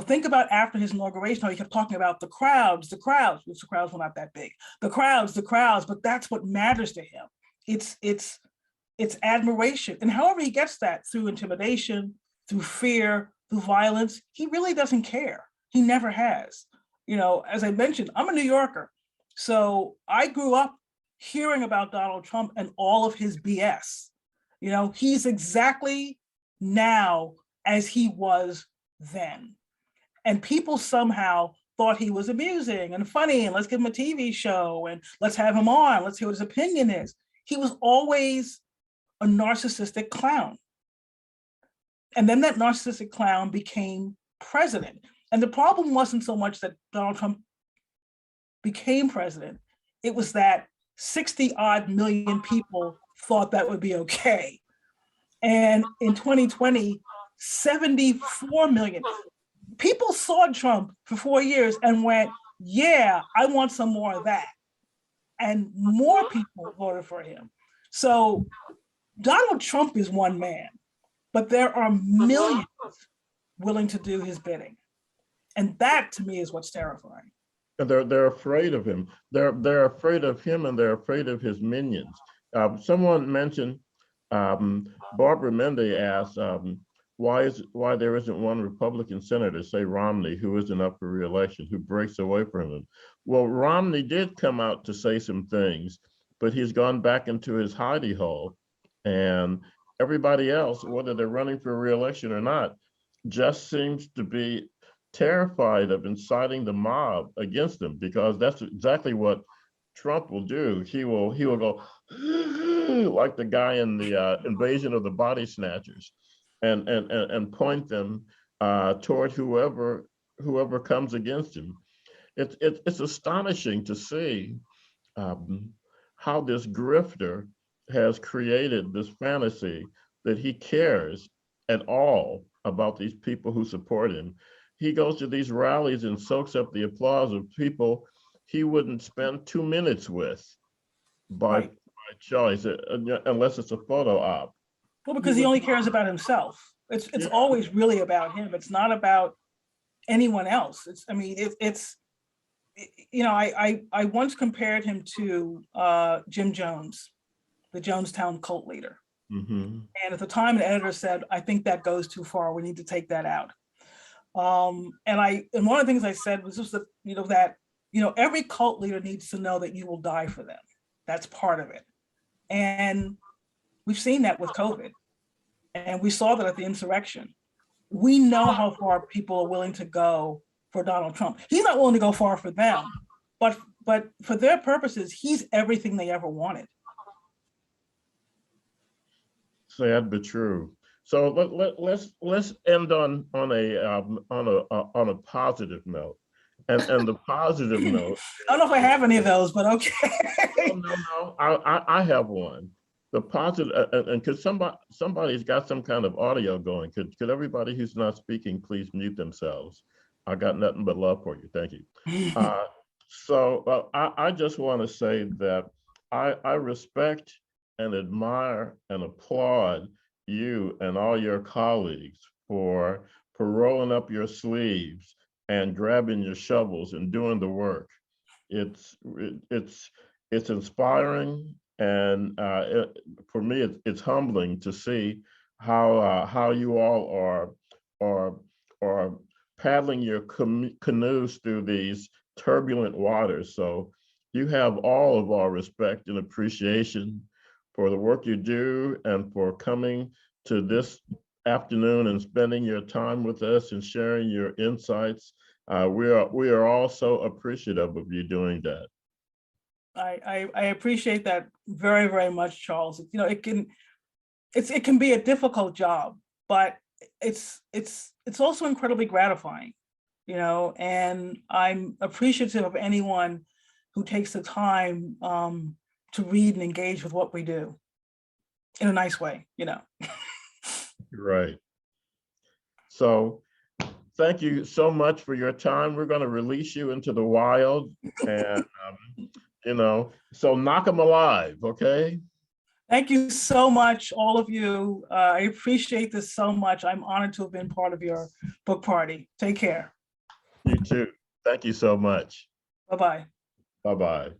B: Think about after his inauguration, how he kept talking about the crowds, which the crowds were not that big. The crowds, but that's what matters to him. It's admiration. And however he gets that, through intimidation, through fear, through violence, he really doesn't care. He never has. As I mentioned, I'm a New Yorker. So I grew up hearing about Donald Trump and all of his BS. He's exactly now as he was then. And people somehow thought he was amusing and funny, and let's give him a TV show and let's have him on, let's hear what his opinion is. He was always a narcissistic clown. And then that narcissistic clown became president. And the problem wasn't so much that Donald Trump became president, it was that 60 odd million people thought that would be okay. And in 2020, 74 million. People saw Trump for 4 years and went, yeah, I want some more of that. And more people voted for him. So Donald Trump is one man, but there are millions willing to do his bidding. And that, to me, is what's terrifying.
A: And they're afraid of him. They're afraid of him, and they're afraid of his minions. Someone mentioned, Barbara Mende asked, why there isn't one Republican senator, say Romney, who isn't up for re-election, who breaks away from him. Well, Romney did come out to say some things, but he's gone back into his hidey hole, and everybody else, whether they're running for re-election or not, just seems to be terrified of inciting the mob against them, because that's exactly what Trump will do. He will go like the guy in the Invasion of the Body Snatchers, and point them toward whoever comes against him. It's astonishing to see how this grifter has created this fantasy that he cares at all about these people who support him. He goes to these rallies and soaks up the applause of people he wouldn't spend 2 minutes with by choice, unless it's a photo op.
B: Well, because he only cares about himself. It's always really about him. It's not about anyone else. I mean, I once compared him to Jim Jones, the Jonestown cult leader.
A: Mm-hmm.
B: And at the time, an editor said, "I think that goes too far. We need to take that out." And one of the things I said was just that every cult leader needs to know that you will die for them. That's part of it. And we've seen that with COVID. And we saw that at the insurrection. We know how far people are willing to go for Donald Trump. He's not willing to go far for them, but for their purposes, he's everything they ever wanted.
A: Sad but true. So let's end on a positive note, and the positive note.
B: I don't know if I have any of those, but okay.
A: No. I have one. The positive, and could somebody's got some kind of audio going? Could everybody who's not speaking please mute themselves? I got nothing but love for you. Thank you. So I just want to say that I respect and admire and applaud you and all your colleagues for rolling up your sleeves and grabbing your shovels and doing the work. It's inspiring, and for me, it's humbling to see how you all are paddling your canoes through these turbulent waters. So you have all of our respect and appreciation for the work you do, and for coming to this afternoon and spending your time with us and sharing your insights. We are all so appreciative of you doing that.
B: I appreciate that very, very much, Charles. It can be a difficult job, but it's also incredibly gratifying, and I'm appreciative of anyone who takes the time to read and engage with what we do in a nice way,
A: Right. So thank you so much for your time. We're going to release you into the wild, and so knock them alive, okay?
B: Thank you so much, all of you. I appreciate this so much. I'm honored to have been part of your book party. Take care.
A: You too. Thank you so much.
B: Bye-bye.
A: Bye-bye.